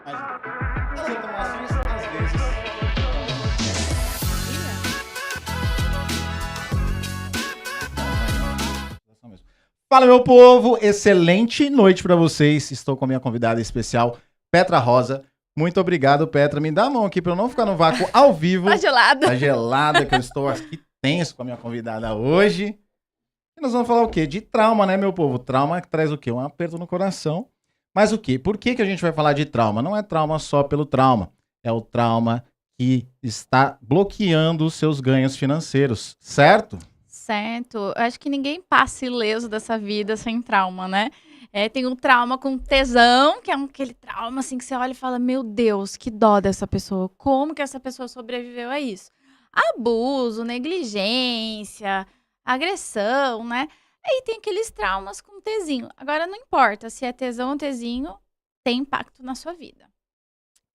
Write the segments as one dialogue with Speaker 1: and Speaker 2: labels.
Speaker 1: Mas as automações, às vezes, não mesmo. Fala, meu povo! Excelente noite pra vocês. Estou com a minha convidada especial, Petra Rosa. Muito obrigado, Petra. Me dá a mão aqui pra eu não ficar no vácuo ao vivo.
Speaker 2: Tá gelado.
Speaker 1: Tá gelada, que eu estou aqui tenso com a minha convidada hoje. E nós vamos falar o quê? De trauma, né, meu povo? Trauma que traz o quê? Um aperto no coração. Mas o quê? Por que que a gente vai falar de trauma? Não é trauma só pelo trauma. É o trauma que está bloqueando os seus ganhos financeiros, certo?
Speaker 2: Certo. Eu acho que ninguém passa ileso dessa vida sem trauma, né? Tem um trauma com tesão, que é aquele trauma assim que você olha e fala: Meu Deus, que dó dessa pessoa. Como que essa pessoa sobreviveu a isso? Abuso, negligência, agressão, né? Aí tem aqueles traumas com tezinho. Agora não importa se é tesão ou tezinho, tem impacto na sua vida.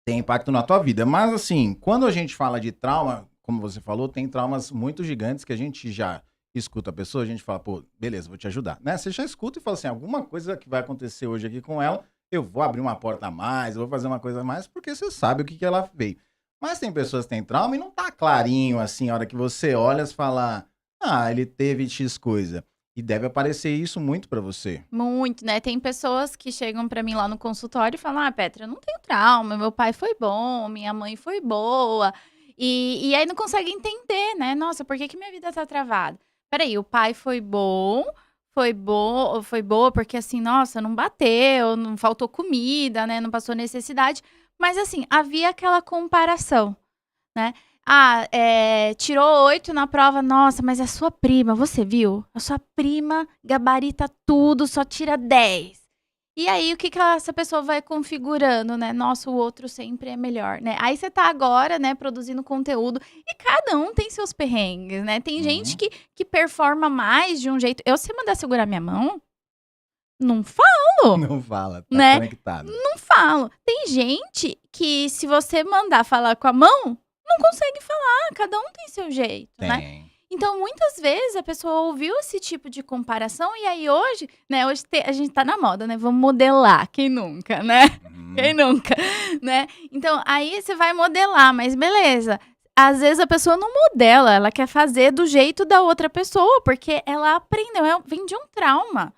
Speaker 1: Tem impacto na tua vida. Mas assim, quando a gente fala de trauma, como você falou, tem traumas muito gigantes que a gente já escuta a pessoa, a gente fala, pô, beleza, vou te ajudar, né? Você já escuta e fala assim, alguma coisa que vai acontecer hoje aqui com ela, eu vou abrir uma porta a mais, eu vou fazer uma coisa a mais, porque você sabe o que que ela veio. Mas tem pessoas que têm trauma e não tá clarinho assim, a hora que você olha, você fala, ah, ele teve X coisa. E deve aparecer isso muito pra você.
Speaker 2: Muito, né? Tem pessoas que chegam pra mim lá no consultório e falam: Ah, Petra, eu não tenho trauma, meu pai foi bom, minha mãe foi boa. E aí não consegue entender, né? Nossa, por que que minha vida tá travada? Peraí, o pai foi boa, porque assim, nossa, não bateu, não faltou comida, né? Não passou necessidade. Mas assim, havia aquela comparação, né? Ah, tirou 8 na prova. Nossa, mas a sua prima, você viu? A sua prima gabarita tudo, só tira 10. E aí, o que que essa pessoa vai configurando, né? Nossa, o outro sempre é melhor, né? Aí você tá agora, né, produzindo conteúdo e cada um tem seus perrengues, né? Tem gente que performa mais de um jeito. Eu, se mandar segurar minha mão, não falo,
Speaker 1: Não fala, tá
Speaker 2: né?
Speaker 1: conectado.
Speaker 2: Não falo. Tem gente que, se você mandar falar com a mão, não consegue falar. Cada um tem seu jeito, né?
Speaker 1: Tem.
Speaker 2: Então, muitas vezes, a pessoa ouviu esse tipo de comparação e aí hoje, né? Hoje a gente tá na moda, né? Vamos modelar. Quem nunca, né? Quem nunca, né? Então, aí você vai modelar, mas beleza. Às vezes a pessoa não modela, ela quer fazer do jeito da outra pessoa, porque ela aprendeu, vem de um trauma.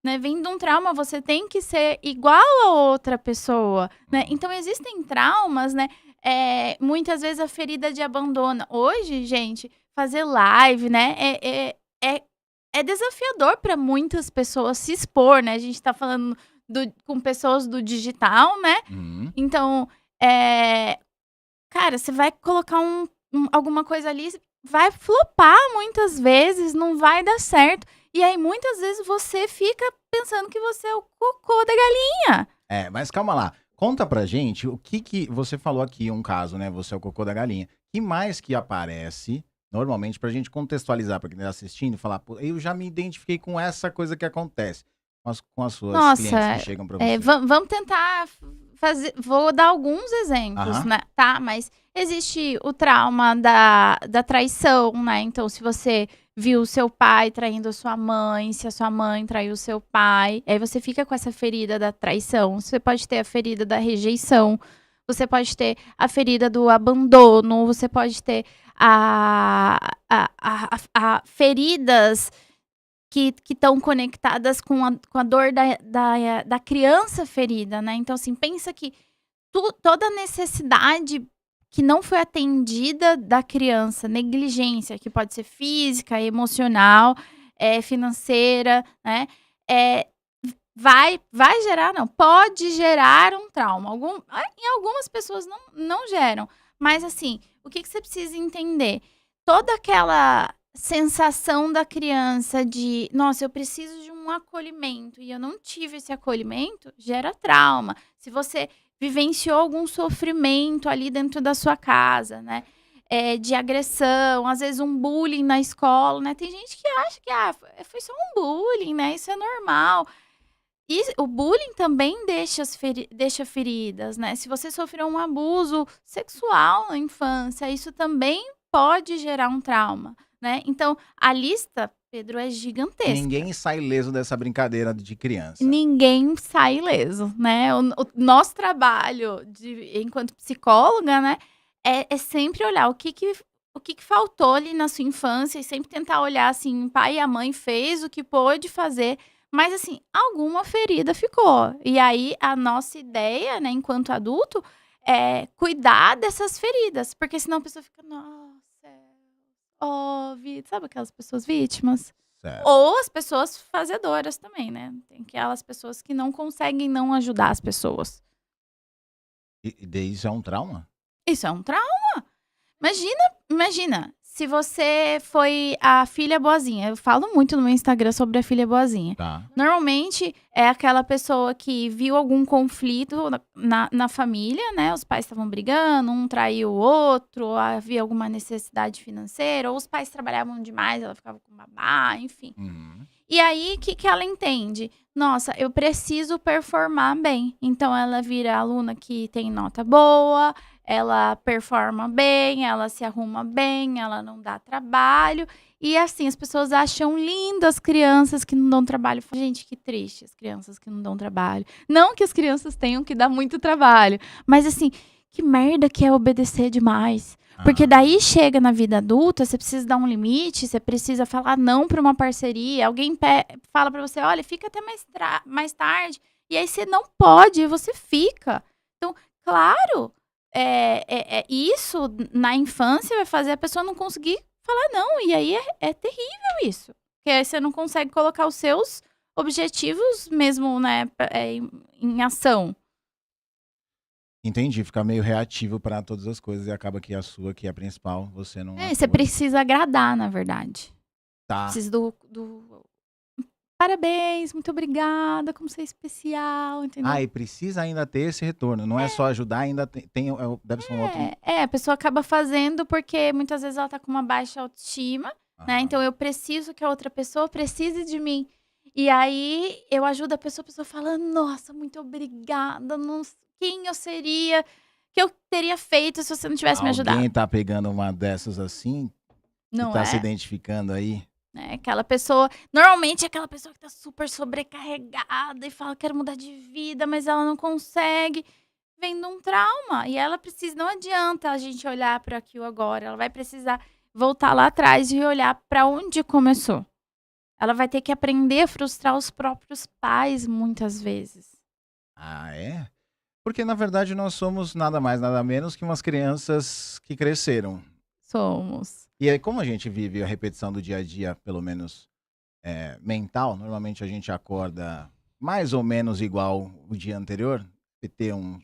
Speaker 2: Né, vem de um trauma, você tem que ser igual a outra pessoa, né? Então, existem traumas, né? Muitas vezes a ferida de abandono. Hoje, gente, fazer live, né? É desafiador para muitas pessoas se expor, né? A gente tá falando com pessoas do digital, né? Então, cara, você vai colocar alguma coisa ali, vai flopar muitas vezes, não vai dar certo. E aí, muitas vezes, você fica pensando que você é o cocô da galinha.
Speaker 1: Mas calma lá. Conta pra gente o que você falou aqui, um caso, né? Você é o cocô da galinha. Que mais que aparece, normalmente, pra gente contextualizar pra quem tá assistindo e falar, pô, eu já me identifiquei com essa coisa que acontece com as suas clientes que chegam pra você.
Speaker 2: Vamos tentar fazer. Vou dar alguns exemplos, né? Tá, mas existe o trauma da traição, né? Então, se você viu seu pai traindo a sua mãe, se a sua mãe traiu seu pai, aí você fica com essa ferida da traição. Você pode ter a ferida da rejeição, você pode ter a ferida do abandono, você pode ter a feridas que estão conectadas com a dor da criança ferida, né? Então, assim, pensa que toda necessidade que não foi atendida da criança, negligência, que pode ser física, emocional, financeira, né? Vai gerar, não, pode gerar um trauma. Em algumas pessoas não geram. Mas, assim, o que você precisa entender? Toda aquela sensação da criança de, nossa, eu preciso de um acolhimento e eu não tive esse acolhimento, gera trauma. Se você vivenciou algum sofrimento ali dentro da sua casa, né? De agressão, às vezes um bullying na escola, né? Tem gente que acha que foi só um bullying, né? Isso é normal. E o bullying também deixa feridas, né? Se você sofreu um abuso sexual na infância, isso também pode gerar um trauma, né? Então, a lista Pedro, é gigantesca.
Speaker 1: Ninguém sai ileso dessa brincadeira de criança.
Speaker 2: Ninguém sai ileso, né? O nosso trabalho enquanto psicóloga, né, é sempre olhar o que faltou ali na sua infância e sempre tentar olhar assim, o pai e a mãe fez o que pôde fazer, mas assim, alguma ferida ficou. E aí a nossa ideia, né, enquanto adulto, é cuidar dessas feridas, porque senão a pessoa fica, nossa, sabe aquelas pessoas vítimas?
Speaker 1: Certo.
Speaker 2: Ou as pessoas fazedoras também, né? Tem aquelas pessoas que não conseguem não ajudar as pessoas.
Speaker 1: E daí isso é um trauma?
Speaker 2: Isso é um trauma. Imagina, se você foi a filha boazinha. Eu falo muito no meu Instagram sobre a filha boazinha.
Speaker 1: Tá.
Speaker 2: Normalmente é aquela pessoa que viu algum conflito na família, né? Os pais estavam brigando, um traiu o outro, ou havia alguma necessidade financeira, ou os pais trabalhavam demais, ela ficava com babá, enfim.
Speaker 1: Uhum.
Speaker 2: E aí, o que ela entende? Nossa, eu preciso performar bem. Então, ela vira aluna que tem nota boa, ela performa bem, ela se arruma bem, ela não dá trabalho. E assim, as pessoas acham lindo as crianças que não dão trabalho. Gente, que triste as crianças que não dão trabalho. Não que as crianças tenham que dar muito trabalho, mas assim, que merda que é obedecer demais. Porque daí chega na vida adulta, você precisa dar um limite, você precisa falar não para uma parceria. Alguém fala para você, olha, fica até mais tarde. E aí você não pode, você fica. Então, claro, isso na infância vai fazer a pessoa não conseguir falar não. E aí é terrível isso. Porque aí você não consegue colocar os seus objetivos mesmo, né, em ação.
Speaker 1: Entendi, fica meio reativo para todas as coisas e acaba que a sua, que é a principal, você não
Speaker 2: Você
Speaker 1: atua.
Speaker 2: precisa agradar, na verdade.
Speaker 1: Tá.
Speaker 2: Precisa do parabéns, muito obrigada, como você é especial, entendeu?
Speaker 1: E precisa ainda ter esse retorno. Não é só ajudar, ainda deve ser um outro.
Speaker 2: A pessoa acaba fazendo porque muitas vezes ela tá com uma baixa autoestima, né? Então eu preciso que a outra pessoa precise de mim. E aí eu ajudo a pessoa fala, nossa, muito obrigada, quem eu seria, que eu teria feito se você não tivesse me ajudado.
Speaker 1: Alguém tá pegando uma dessas assim,
Speaker 2: Não
Speaker 1: que tá
Speaker 2: é?
Speaker 1: se identificando aí?
Speaker 2: Aquela pessoa, normalmente é aquela pessoa que tá super sobrecarregada e fala, quero mudar de vida, mas ela não consegue, vem de um trauma. E ela precisa, não adianta a gente olhar para aqui o agora, ela vai precisar voltar lá atrás e olhar para onde começou. Ela vai ter que aprender a frustrar os próprios pais muitas vezes.
Speaker 1: É? Porque na verdade nós somos nada mais, nada menos que umas crianças que cresceram.
Speaker 2: Somos.
Speaker 1: E aí, como a gente vive a repetição do dia a dia, pelo menos mental, normalmente a gente acorda mais ou menos igual o dia anterior, e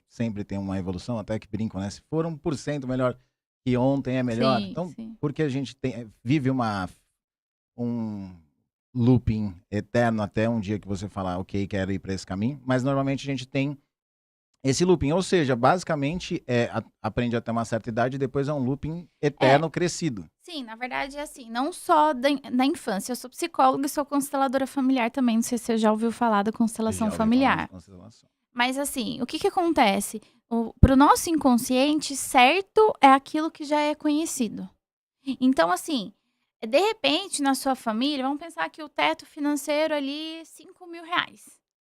Speaker 1: sempre tem uma evolução, até que brincam, né? Se for 1% melhor que ontem é melhor.
Speaker 2: Sim,
Speaker 1: Então,
Speaker 2: sim.
Speaker 1: porque a gente vive um looping eterno até um dia que você falar, ok, quero ir para esse caminho, mas normalmente a gente tem esse looping, ou seja, basicamente aprende até uma certa idade e depois é um looping eterno crescido.
Speaker 2: Sim, na verdade é assim, não só da infância. Eu sou psicóloga e sou consteladora familiar também. Não sei se você já ouviu falar da constelação familiar. Mas assim, o que acontece? Pro nosso inconsciente, certo é aquilo que já é conhecido. Então, assim, de repente, na sua família, vamos pensar que o teto financeiro ali, R$5.000,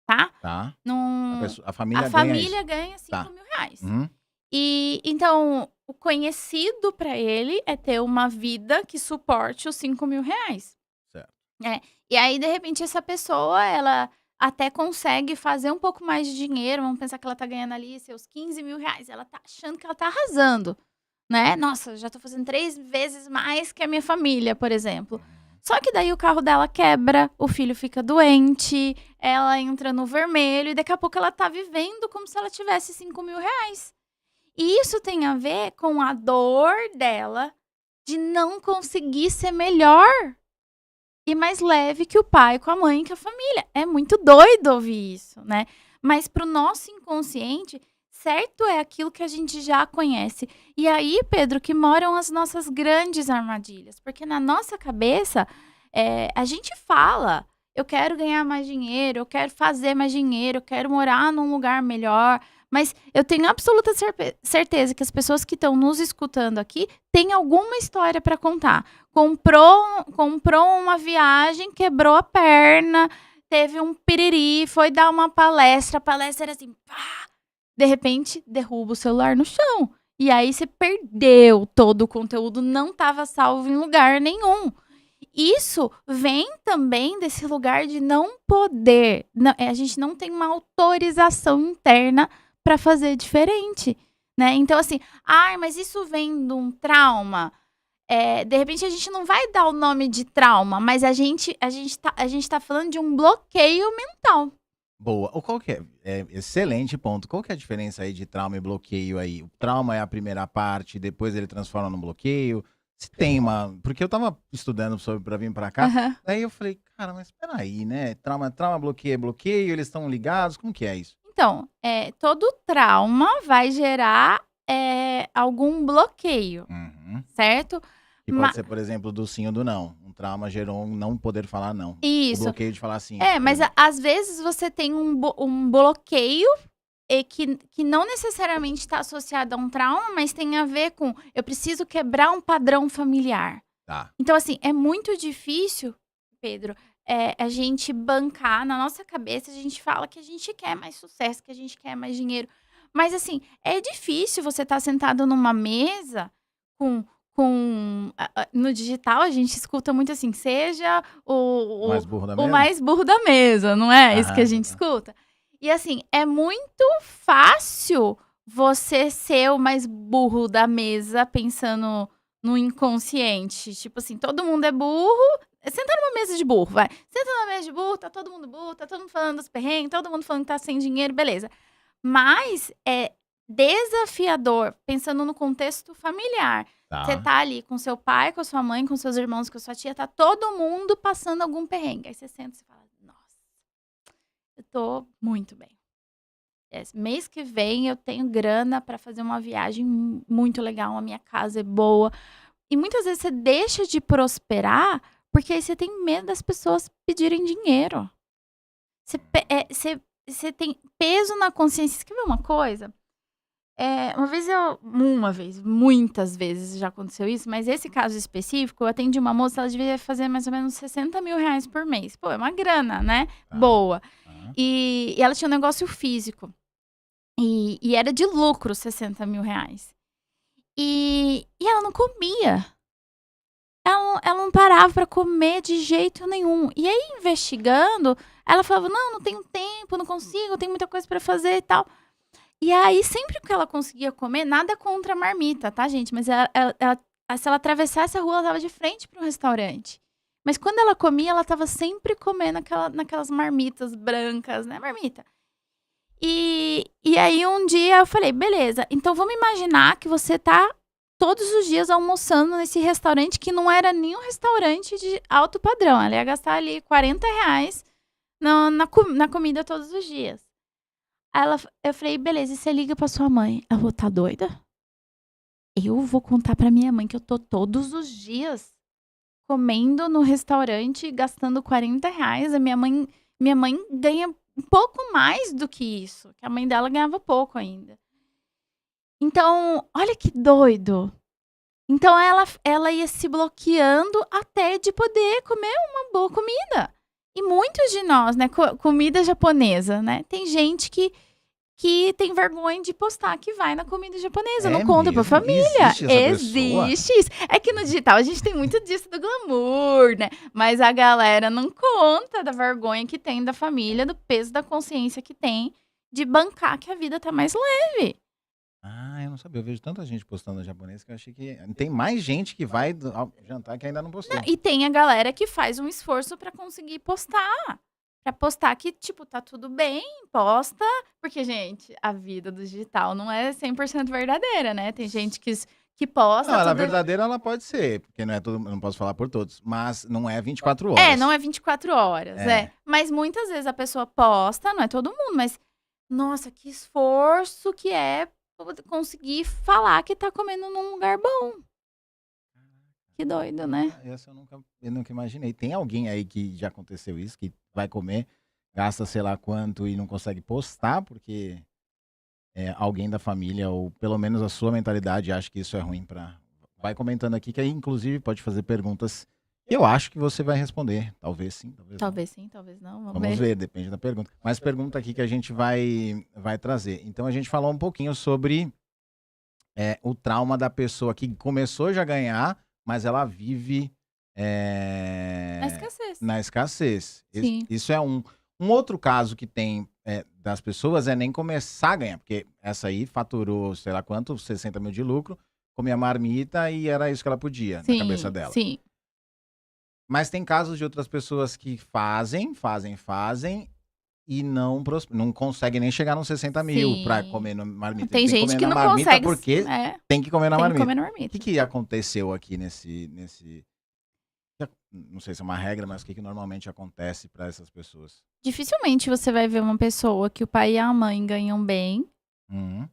Speaker 2: tá?
Speaker 1: Tá. A
Speaker 2: A
Speaker 1: família
Speaker 2: ganha R$5.000.
Speaker 1: Uhum.
Speaker 2: E então, o conhecido para ele é ter uma vida que suporte os R$5.000.
Speaker 1: Certo.
Speaker 2: E aí, de repente, essa pessoa, ela até consegue fazer um pouco mais de dinheiro. Vamos pensar que ela tá ganhando ali seus R$15.000. Ela tá achando que ela tá arrasando, né? Nossa, já tô fazendo 3 vezes mais que a minha família, por exemplo. Só que daí o carro dela quebra, o filho fica doente, ela entra no vermelho e daqui a pouco ela tá vivendo como se ela tivesse R$5.000. E isso tem a ver com a dor dela de não conseguir ser melhor e mais leve que o pai, com a mãe, que a família. É muito doido ouvir isso, né? Mas pro nosso inconsciente, certo é aquilo que a gente já conhece. E aí, Pedro, que moram as nossas grandes armadilhas. Porque na nossa cabeça, a gente fala, eu quero ganhar mais dinheiro, eu quero fazer mais dinheiro, eu quero morar num lugar melhor. Mas eu tenho absoluta certeza que as pessoas que estão nos escutando aqui têm alguma história para contar. Comprou uma viagem, quebrou a perna, teve um piriri, foi dar uma palestra, a palestra era assim, pá, de repente derruba o celular no chão. E aí você perdeu todo o conteúdo, não estava salvo em lugar nenhum. Isso vem também desse lugar de não poder. A gente não tem uma autorização interna para fazer diferente, né? Então, assim, mas isso vem de um trauma. De repente, a gente não vai dar o nome de trauma, mas a gente tá falando de um bloqueio mental.
Speaker 1: Boa. Qual que é? Excelente ponto. Qual que é a diferença aí de trauma e bloqueio aí? O trauma é a primeira parte, depois ele transforma num bloqueio? Se tem uma... Porque eu tava estudando sobre pra vir pra cá,
Speaker 2: Aham.
Speaker 1: daí eu falei, cara, mas peraí, né? Trauma, bloqueio, bloqueio, eles estão ligados? Como que é isso?
Speaker 2: Então, todo trauma vai gerar algum bloqueio,
Speaker 1: Uhum.
Speaker 2: certo?
Speaker 1: Que pode ser, por exemplo, do sim ou do não. Um trauma gerou um não poder falar não. O
Speaker 2: Isso.
Speaker 1: bloqueio de falar sim.
Speaker 2: Mas às vezes você tem um bloqueio que não necessariamente está associado a um trauma, mas tem a ver com eu preciso quebrar um padrão familiar.
Speaker 1: Tá.
Speaker 2: Então, assim, é muito difícil, Pedro, a gente bancar na nossa cabeça, a gente fala que a gente quer mais sucesso, que a gente quer mais dinheiro. Mas, assim, é difícil você estar sentado numa mesa com. No digital, a gente escuta muito assim, seja
Speaker 1: O mais burro da
Speaker 2: o
Speaker 1: mesa?
Speaker 2: mais burro da mesa, não é? Isso que a
Speaker 1: Aham.
Speaker 2: gente escuta. E assim, é muito fácil você ser o mais burro da mesa pensando no inconsciente. Tipo assim, todo mundo é burro. Senta numa mesa de burro, vai. Senta numa mesa de burro, tá todo mundo falando dos perrengues, todo mundo falando que tá sem dinheiro, beleza. Mas é desafiador, pensando no contexto familiar. Você
Speaker 1: Tá.
Speaker 2: tá ali com seu pai, com a sua mãe, com seus irmãos, com a sua tia, tá todo mundo passando algum perrengue. Aí você senta e fala, nossa, eu tô muito bem. Mês que vem eu tenho grana pra fazer uma viagem muito legal, a minha casa é boa. E muitas vezes você deixa de prosperar porque aí você tem medo das pessoas pedirem dinheiro. Você tem peso na consciência. Você quer ver uma coisa? Muitas vezes já aconteceu isso, mas esse caso específico, eu atendi uma moça, ela devia fazer mais ou menos 60 mil reais por mês. Pô, é uma grana, né?
Speaker 1: Tá.
Speaker 2: Boa.
Speaker 1: Tá.
Speaker 2: E ela tinha um negócio físico. E era de lucro 60 mil reais. E ela não comia. Ela não parava pra comer de jeito nenhum. E aí, investigando, ela falava, não tenho tempo, não consigo, tenho muita coisa pra fazer e tal. E aí, sempre que ela conseguia comer, nada contra a marmita, tá, gente? Mas se ela atravessasse a rua, ela tava de frente para um restaurante. Mas quando ela comia, ela tava sempre comendo naquelas marmitas brancas, né? Marmita. E aí, um dia, eu falei, beleza, então vamos imaginar que você tá todos os dias almoçando nesse restaurante que não era nenhum restaurante de alto padrão. Ela ia gastar ali 40 reais na comida todos os dias. Aí eu falei, beleza, e você liga pra sua mãe? Ela falou, tá doida? Eu vou contar pra minha mãe que eu tô todos os dias comendo no restaurante, gastando 40 reais. Minha mãe ganha um pouco mais do que isso. Que a mãe dela ganhava pouco ainda. Então, olha que doido. Então, ela ia se bloqueando até de poder comer uma boa comida. E muitos de nós, né, comida japonesa, né? Tem gente que tem vergonha de postar que vai na comida japonesa, não conta pra
Speaker 1: mesmo?
Speaker 2: família.
Speaker 1: Existe essa pessoa?
Speaker 2: Existe isso. É que no digital a gente tem muito disso do glamour, né? Mas a galera não conta da vergonha que tem da família, do peso da consciência que tem de bancar que a vida tá mais leve.
Speaker 1: Ah, eu não sabia. Eu vejo tanta gente postando japonês que eu achei que tem mais gente que vai ao jantar que ainda não postou.
Speaker 2: E tem a galera que faz um esforço pra conseguir postar. Pra postar que, tipo, tá tudo bem, posta. Porque, gente, a vida do digital não é 100% verdadeira, né? Tem gente que posta
Speaker 1: Não, ela
Speaker 2: tudo...
Speaker 1: verdadeira ela pode ser, porque não é todo, não posso falar por todos, mas não é 24 horas.
Speaker 2: não é 24 horas, Mas muitas vezes a pessoa posta, não é todo mundo, mas... Nossa, que esforço que é conseguir falar que tá comendo num lugar bom. Que doido, né?
Speaker 1: Essa eu nunca imaginei. Tem alguém aí que já aconteceu isso, que vai comer, gasta sei lá quanto e não consegue postar, porque alguém da família, ou pelo menos a sua mentalidade, acha que isso é ruim para. Vai comentando aqui, que aí, inclusive, pode fazer perguntas que eu acho que você vai responder. Talvez sim, talvez não.
Speaker 2: Talvez sim, talvez não. Vamos
Speaker 1: Vamos
Speaker 2: ver.
Speaker 1: ver, depende da pergunta. Mas pergunta aqui que a gente vai trazer. Então, a gente falou um pouquinho sobre o trauma da pessoa que começou já a ganhar, mas ela vive
Speaker 2: Na escassez.
Speaker 1: na escassez.
Speaker 2: Sim.
Speaker 1: Isso é um outro caso que tem das pessoas é nem começar a ganhar, porque essa aí faturou, sei lá quanto, 60 mil de lucro, comia marmita e era isso que ela podia na cabeça dela.
Speaker 2: Sim.
Speaker 1: Mas tem casos de outras pessoas que fazem e não conseguem nem chegar nos 60 mil
Speaker 2: Sim.
Speaker 1: pra comer na marmita.
Speaker 2: Tem
Speaker 1: Eles têm
Speaker 2: gente que
Speaker 1: comer
Speaker 2: não
Speaker 1: na marmita
Speaker 2: consegue.
Speaker 1: porque tem que comer na
Speaker 2: Tem que
Speaker 1: marmita.
Speaker 2: comer na
Speaker 1: O
Speaker 2: marmita.
Speaker 1: que aconteceu aqui nesse... Não sei se é uma regra, mas o que normalmente acontece pra essas pessoas?
Speaker 2: Dificilmente você vai ver uma pessoa que o pai e a mãe ganham bem.
Speaker 1: Uhum.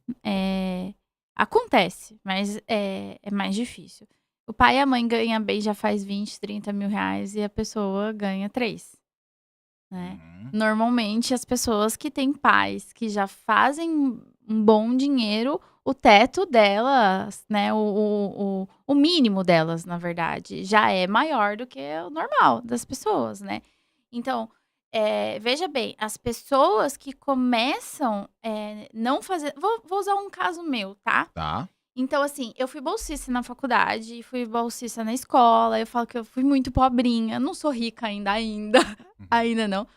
Speaker 2: Acontece, mas é mais difícil. O pai e a mãe ganham bem, já faz 20, 30 mil reais e a pessoa ganha 3. Né?
Speaker 1: Uhum.
Speaker 2: Normalmente, as pessoas que têm pais que já fazem um bom dinheiro, o teto delas, né, o mínimo delas, na verdade, já é maior do que o normal das pessoas, né? Então, veja bem, as pessoas que começam não fazer... Vou usar um caso meu, tá?
Speaker 1: Tá.
Speaker 2: Então, assim, eu fui bolsista na faculdade, fui bolsista na escola, eu falo que eu fui muito pobrinha, não sou rica ainda, ainda não.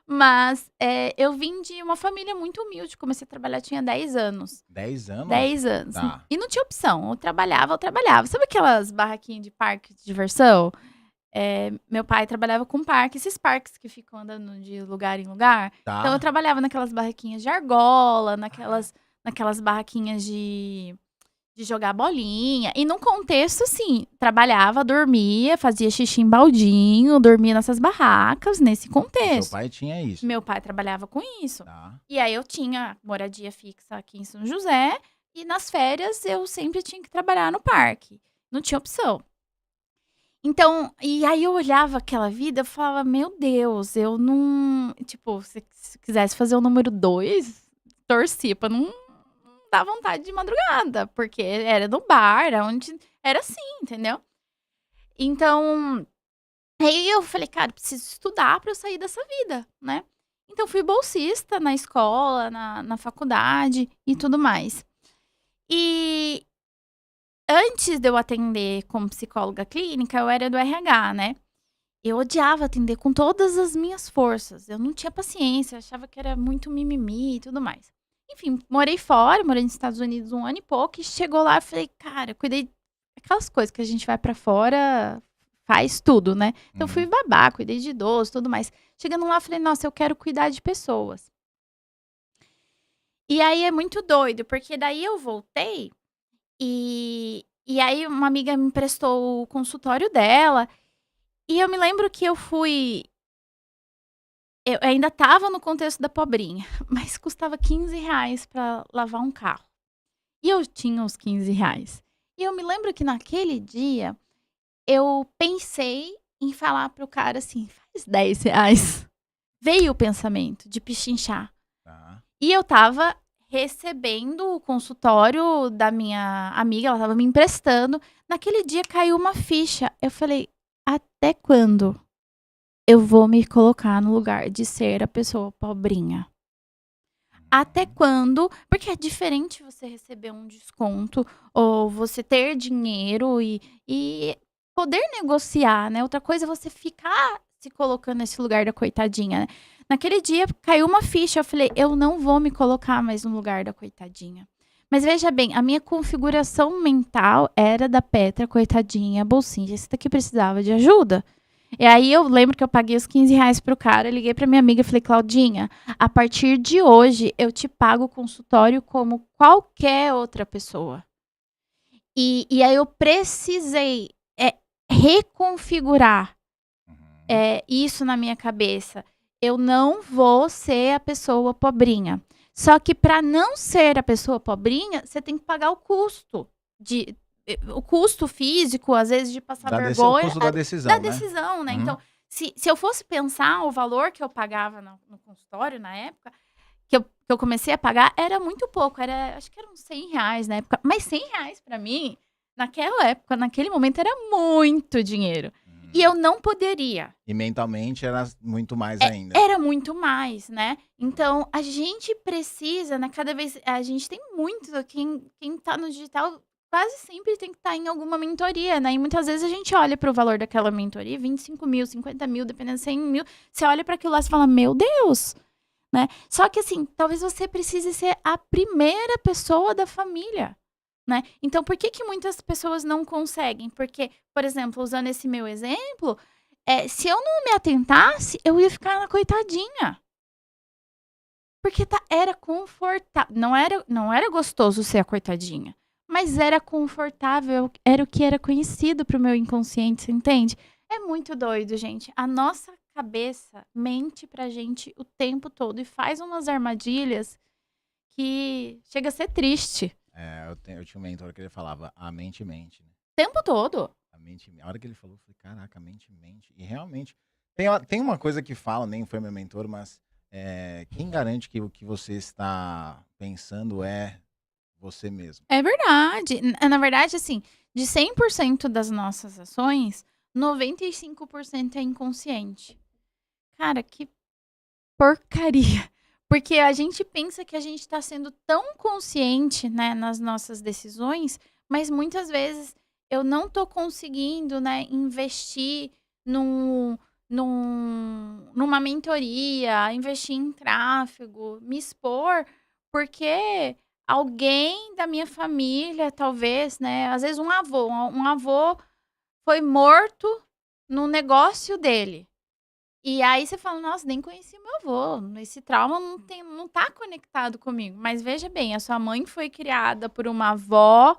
Speaker 2: Mas eu vim de uma família muito humilde, comecei a trabalhar, tinha 10 anos.
Speaker 1: 10 anos?
Speaker 2: 10 anos.
Speaker 1: Tá.
Speaker 2: E não tinha opção, eu trabalhava. Sabe aquelas barraquinhas de parque de diversão? Meu pai trabalhava com parque, esses parques que ficam andando de lugar em lugar.
Speaker 1: Tá.
Speaker 2: Então eu trabalhava naquelas barraquinhas de argola, naquelas barraquinhas de jogar bolinha. E num contexto, assim, trabalhava, dormia, fazia xixi em baldinho, dormia nessas barracas, nesse contexto.
Speaker 1: Seu pai tinha isso.
Speaker 2: Meu pai trabalhava com isso.
Speaker 1: Tá.
Speaker 2: E aí eu tinha moradia fixa aqui em São José. E nas férias eu sempre tinha que trabalhar no parque. Não tinha opção. Então, e aí eu olhava aquela vida, eu falava, meu Deus, eu não... Tipo, se quisesse fazer o número 2, torcia pra não dar vontade de madrugada. Porque era no bar, onde era assim, entendeu? Então, aí eu falei, cara, preciso estudar pra eu sair dessa vida, né? Então, fui bolsista na escola, na faculdade e tudo mais. E antes de eu atender como psicóloga clínica, eu era do RH, né? Eu odiava atender com todas as minhas forças. Eu não tinha paciência, achava que era muito mimimi e tudo mais. Enfim, morei fora, morei nos Estados Unidos 1 ano e pouco. E chegou lá e falei, cara, cuidei... Aquelas coisas que a gente vai pra fora, faz tudo, né? Então, fui babá, cuidei de idoso, tudo mais. Chegando lá, falei, nossa, eu quero cuidar de pessoas. E aí, é muito doido, porque daí eu voltei... E aí uma amiga me emprestou o consultório dela. E eu me lembro que eu ainda tava no contexto da pobrinha. Mas custava 15 reais pra lavar um carro. E eu tinha os 15 reais. E eu me lembro que naquele dia, eu pensei em falar pro cara assim, faz 10 reais. Veio o pensamento de pichinchar.
Speaker 1: Tá.
Speaker 2: E eu tava recebendo o consultório da minha amiga, ela tava me emprestando. Naquele dia caiu uma ficha. Eu falei, até quando eu vou me colocar no lugar de ser a pessoa pobrinha? Até quando? Porque é diferente você receber um desconto ou você ter dinheiro e poder negociar, né? Outra coisa é você ficar se colocando nesse lugar da coitadinha, né? Naquele dia caiu uma ficha, eu falei, eu não vou me colocar mais no lugar da coitadinha. Mas veja bem, a minha configuração mental era da Petra, coitadinha, bolsinha. Esse daqui precisava de ajuda. E aí eu lembro que eu paguei os 15 reais pro cara, liguei pra minha amiga e falei, Claudinha, a partir de hoje eu te pago o consultório como qualquer outra pessoa. E aí eu precisei reconfigurar isso na minha cabeça. Eu não vou ser a pessoa pobrinha. Só que para não ser a pessoa pobrinha, você tem que pagar o custo. O custo físico, às vezes, de passar vergonha.
Speaker 1: O custo da decisão,
Speaker 2: da
Speaker 1: né?
Speaker 2: decisão, né? Então, se eu fosse pensar o valor que eu pagava no consultório na época, que eu comecei a pagar era muito pouco, acho que eram R$100 na época. Mas R$100 pra mim, naquela época, naquele momento, era muito dinheiro. E eu não poderia.
Speaker 1: E mentalmente era muito mais ainda.
Speaker 2: Era muito mais, né? Então, a gente precisa, né? Cada vez. A gente tem muito. Quem tá no digital quase sempre tem que estar em alguma mentoria, né? E muitas vezes a gente olha para o valor daquela mentoria, 25 mil, 50 mil, dependendo, 100 mil. Você olha para aquilo lá e fala, meu Deus! Né? Só que assim, talvez você precise ser a primeira pessoa da família. Né? Então, por que muitas pessoas não conseguem? Porque, por exemplo, usando esse meu exemplo, se eu não me atentasse, eu ia ficar na coitadinha. Porque era confortável. Não era gostoso ser a coitadinha. Mas era confortável, era o que era conhecido pro meu inconsciente, você entende? É muito doido, gente. A nossa cabeça mente pra gente o tempo todo e faz umas armadilhas que chega a ser triste.
Speaker 1: Eu tinha um mentor que ele falava, a mente mente, né?
Speaker 2: O tempo todo.
Speaker 1: A hora que ele falou, eu falei, caraca, a mente mente. E realmente, tem uma coisa que fala, nem foi meu mentor, mas quem garante que o que você está pensando é você mesmo?
Speaker 2: É verdade. Na verdade, assim, de 100% das nossas ações, 95% é inconsciente. Cara, que porcaria. Porque a gente pensa que a gente tá sendo tão consciente, né, nas nossas decisões, mas muitas vezes eu não tô conseguindo, né, investir num, numa mentoria, investir em tráfego, me expor, porque alguém da minha família, talvez, né, às vezes um avô foi morto no negócio dele. E aí você fala, nossa, nem conheci meu avô, esse trauma não tá conectado comigo. Mas veja bem, a sua mãe foi criada por uma avó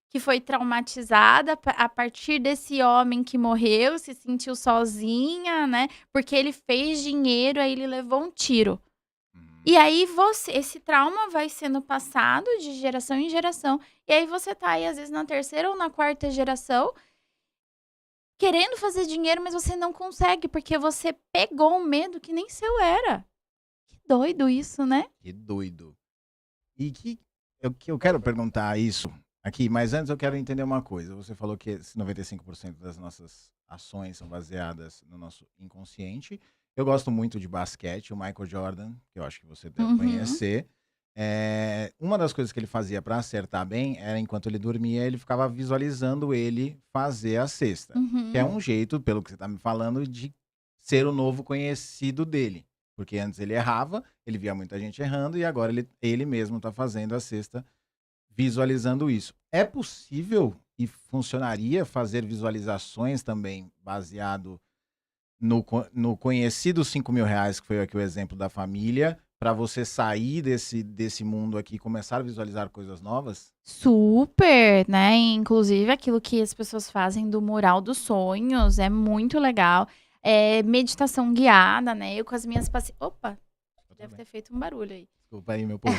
Speaker 2: que foi traumatizada a partir desse homem que morreu, se sentiu sozinha, né? Porque ele fez dinheiro, aí ele levou um tiro. E aí esse trauma vai sendo passado de geração em geração. E aí você tá aí, às vezes, na terceira ou na quarta geração, querendo fazer dinheiro, mas você não consegue, porque você pegou um medo que nem seu era. Que doido isso, né?
Speaker 1: Que doido. E que eu quero perguntar isso aqui, mas antes eu quero entender uma coisa. Você falou que esse 95% das nossas ações são baseadas no nosso inconsciente. Eu gosto muito de basquete, o Michael Jordan, que eu acho que você deve conhecer. Uma das coisas que ele fazia para acertar bem era enquanto ele dormia, ele ficava visualizando ele fazer a cesta. Que é um jeito, pelo que você tá me falando, de ser o novo conhecido dele. Porque antes ele errava, ele via muita gente errando e agora ele mesmo tá fazendo a cesta visualizando isso. É possível e funcionaria fazer visualizações também baseado no conhecido 5 mil reais, que foi aqui o exemplo da família, para você sair desse mundo aqui e começar a visualizar coisas novas?
Speaker 2: Super, né? Inclusive aquilo que as pessoas fazem do mural dos sonhos é muito legal. Meditação guiada, né? Eu com as minhas pacientes. Opa, deve ter feito um barulho aí.
Speaker 1: Desculpa aí, meu povo.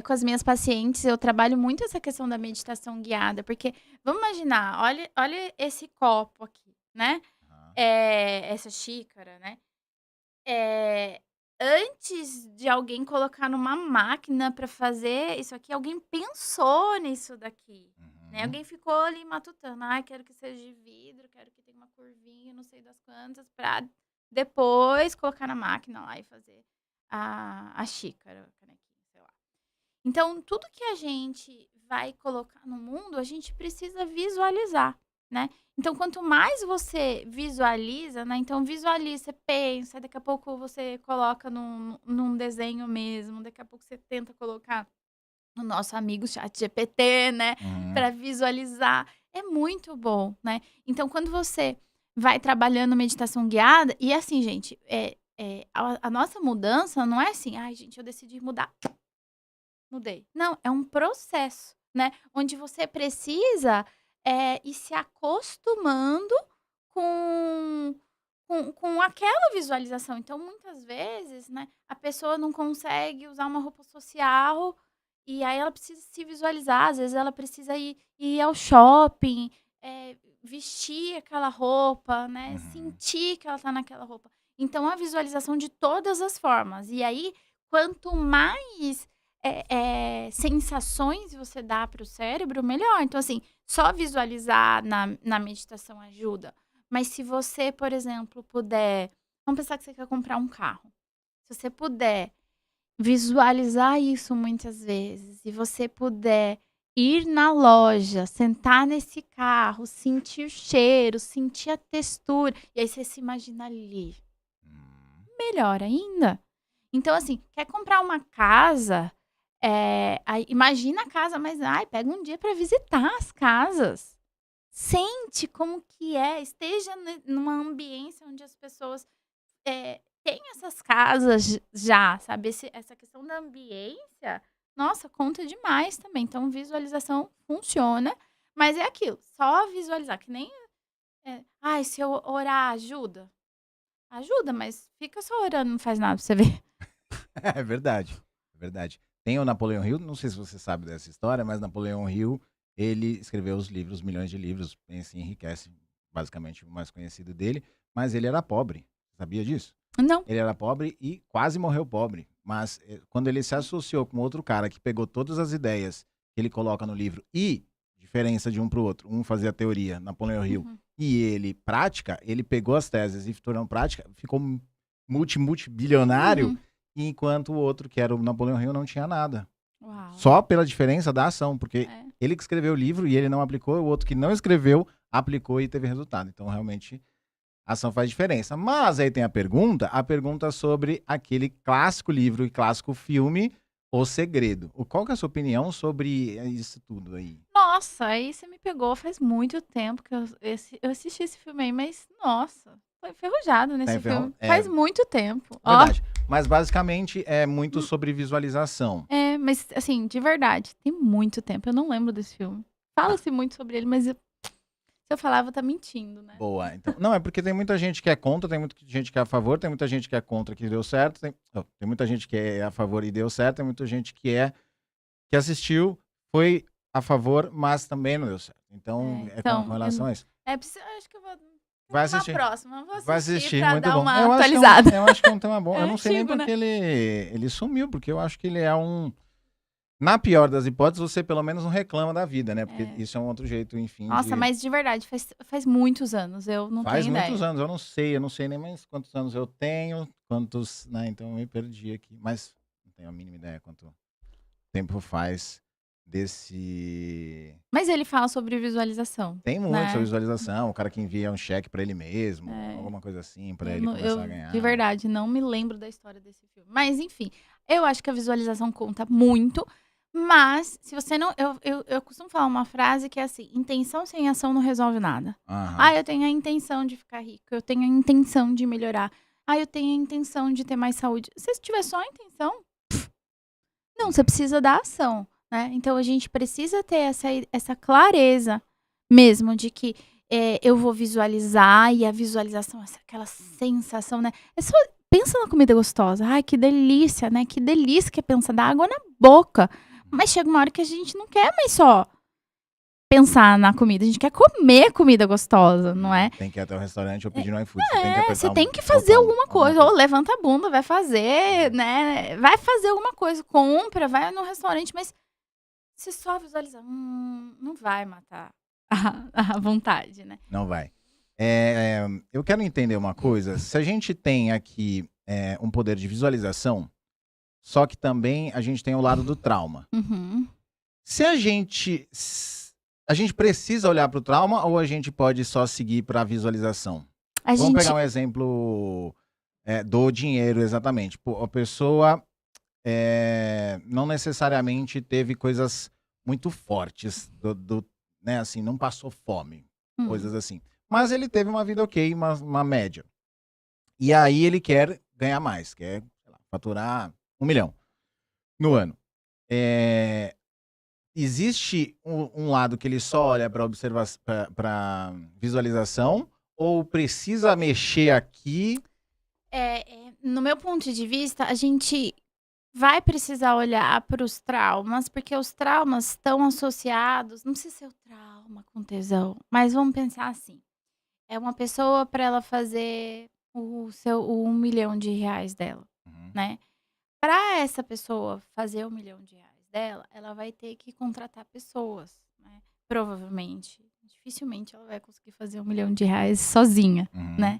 Speaker 2: Com as minhas pacientes, eu trabalho muito essa questão da meditação guiada, porque vamos imaginar, olha esse copo aqui, né? Essa xícara, né? Antes de alguém colocar numa máquina para fazer isso aqui, alguém pensou nisso daqui, né? Alguém ficou ali matutando, quero que seja de vidro, quero que tenha uma curvinha, não sei das quantas, para depois colocar na máquina lá e fazer a xícara, a canequinha, sei lá. Então, tudo que a gente vai colocar no mundo, a gente precisa visualizar, né? Então, quanto mais você visualiza, né? Então, visualiza, você pensa, daqui a pouco você coloca num desenho mesmo, daqui a pouco você tenta colocar no nosso amigo ChatGPT, né? Para visualizar. É muito bom, né? Então, quando você vai trabalhando meditação guiada, e assim, gente, a nossa mudança não é assim, ai, gente, eu decidi mudar. Mudei. Não, é um processo, né? Onde você precisa ir se acostumando com, com aquela visualização. Então, muitas vezes, né, a pessoa não consegue usar uma roupa social e aí ela precisa se visualizar. Às vezes ela precisa ir ao shopping, vestir aquela roupa, né? Sentir que ela tá naquela roupa. Então, a visualização de todas as formas. E aí, quanto mais sensações você dá para o cérebro, melhor. Então, assim, só visualizar na meditação ajuda. Mas se você, por exemplo, puder. Vamos pensar que você quer comprar um carro. Se você puder visualizar isso muitas vezes, e você puder ir na loja, sentar nesse carro, sentir o cheiro, sentir a textura, e aí você se imagina ali.
Speaker 1: Hum.
Speaker 2: Melhor ainda. Então, assim, quer comprar uma casa, aí imagina a casa, mas pega um dia para visitar as casas. Sente como que é, esteja numa ambiência onde as pessoas têm essas casas já, sabe? Essa questão da ambiência, nossa, conta demais também. Então, visualização funciona, mas é aquilo, só visualizar, que nem. Se eu orar ajuda? Ajuda, mas fica só orando, não faz nada pra você ver.
Speaker 1: É verdade, é verdade. Tem o Napoleão Hill, não sei se você sabe dessa história, mas Napoleão Hill, ele escreveu os livros, milhões de livros, Pense e Enriquece, basicamente o mais conhecido dele, mas ele era pobre, sabia disso?
Speaker 2: Não.
Speaker 1: Ele era pobre e quase morreu pobre, mas quando ele se associou com outro cara que pegou todas as ideias que ele coloca no livro e diferença de um para o outro, um fazia teoria, Napoleão Hill,
Speaker 2: Uhum.
Speaker 1: e ele prática, ele pegou as teses e tornou prática, ficou multibilionário,
Speaker 2: Uhum.
Speaker 1: enquanto o outro, que era o Napoleão Hill, não tinha nada.
Speaker 2: Uau.
Speaker 1: Só pela diferença da ação, porque
Speaker 2: É.
Speaker 1: ele que escreveu o livro e ele não aplicou, o outro que não escreveu, aplicou e teve resultado. Então, realmente, a ação faz diferença. Mas aí tem a pergunta sobre aquele clássico livro e clássico filme, O Segredo. Qual que é a sua opinião sobre isso tudo aí?
Speaker 2: Nossa, aí você me pegou, faz muito tempo que eu assisti esse filme aí, mas nossa, foi enferrujado nesse filme. Faz muito tempo. Ó,
Speaker 1: Verdade. Mas basicamente é muito sobre visualização.
Speaker 2: mas assim, de verdade, tem muito tempo. Eu não lembro desse filme. Fala-se muito sobre ele, mas se eu falar, eu vou estar mentindo, né?
Speaker 1: Boa. Então, não, é porque tem muita gente que é contra, tem muita gente que é a favor, tem muita gente que é contra que deu certo, tem muita gente que é a favor e deu certo, tem muita gente que assistiu, foi a favor, mas também não deu certo. Então,
Speaker 2: Então,
Speaker 1: com relação a isso.
Speaker 2: acho que eu vou.
Speaker 1: Vai
Speaker 2: Uma
Speaker 1: assistir.
Speaker 2: próxima, eu vou
Speaker 1: Vai
Speaker 2: assistir
Speaker 1: assistir,
Speaker 2: pra
Speaker 1: muito
Speaker 2: dar
Speaker 1: bom.
Speaker 2: uma
Speaker 1: Eu
Speaker 2: atualizada.
Speaker 1: acho que é um tema bom.
Speaker 2: É
Speaker 1: Eu não sei nem
Speaker 2: antigo,
Speaker 1: porque ele sumiu, porque eu acho que ele é um. Na pior das hipóteses, você pelo menos não reclama da vida, né? Porque isso é um outro jeito, enfim.
Speaker 2: Nossa, mas de verdade, faz muitos anos, eu não
Speaker 1: Faz
Speaker 2: tenho
Speaker 1: muitos
Speaker 2: ideia.
Speaker 1: anos, eu não sei nem mais quantos anos eu tenho, quantos, né? Então eu me perdi aqui, mas não tenho a mínima ideia quanto tempo faz desse.
Speaker 2: Mas ele fala sobre visualização,
Speaker 1: Tem muito
Speaker 2: né?
Speaker 1: sobre visualização, o cara que envia um cheque pra ele mesmo,
Speaker 2: É.
Speaker 1: alguma coisa assim, pra
Speaker 2: Eu,
Speaker 1: ele
Speaker 2: não-
Speaker 1: começar
Speaker 2: eu,
Speaker 1: a ganhar.
Speaker 2: de verdade, não me lembro da história desse filme. Mas, enfim, eu acho que a visualização conta muito. Mas, se você não. Eu costumo falar uma frase que é assim: intenção sem ação não resolve nada.
Speaker 1: Aham.
Speaker 2: Eu tenho a intenção de ficar rico, eu tenho a intenção de melhorar. Eu tenho a intenção de ter mais saúde. Se tiver só a intenção, não, você precisa da ação, né? Então a gente precisa ter essa clareza mesmo de que eu vou visualizar e a visualização, aquela sensação, né? Pensa na comida gostosa. Ai, que delícia, né? Que delícia que é pensar, dá água na boca. Mas chega uma hora que a gente não quer mais só pensar na comida, a gente quer comer comida gostosa, não é?
Speaker 1: Tem que ir até o restaurante ou pedir no iFood. Você tem que apertar
Speaker 2: Você tem que fazer
Speaker 1: botão,
Speaker 2: alguma coisa. Ou levanta a bunda, vai fazer, né? Vai fazer alguma coisa. Compra, vai no restaurante, mas se só visualizar, não vai matar a vontade, né?
Speaker 1: Não vai. Eu quero entender uma coisa. Se a gente tem aqui um poder de visualização, só que também a gente tem o lado do trauma.
Speaker 2: Uhum.
Speaker 1: Se a gente precisa olhar para o trauma ou a gente pode só seguir para a visualização? Vamos pegar um exemplo do dinheiro, exatamente. Pô, a pessoa não necessariamente teve coisas muito fortes, né, assim, não passou fome, coisas assim. Mas ele teve uma vida ok, uma média. E aí ele quer ganhar mais, quer, sei lá, faturar 1 milhão no ano. Existe um lado que ele só olha para visualização ou precisa mexer aqui?
Speaker 2: No meu ponto de vista, a gente vai precisar olhar para os traumas, porque os traumas estão associados, não precisa ser o trauma com tesão, mas vamos pensar assim, é uma pessoa para ela fazer o 1 milhão de reais dela,
Speaker 1: Uhum.
Speaker 2: né? Para essa pessoa fazer 1 milhão de reais dela, ela vai ter que contratar pessoas, né? Provavelmente. Dificilmente ela vai conseguir fazer 1 milhão de reais sozinha,
Speaker 1: Uhum.
Speaker 2: né?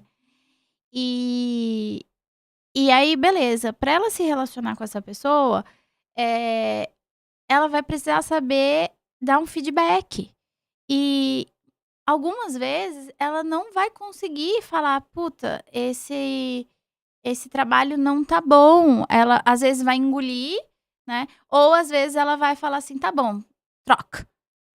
Speaker 2: E, e aí, beleza. Para ela se relacionar com essa pessoa, é, ela vai precisar saber dar um feedback. E algumas vezes ela não vai conseguir falar, puta, esse trabalho não tá bom. Ela às vezes vai engolir, né? Ou às vezes ela vai falar assim, tá bom, troca.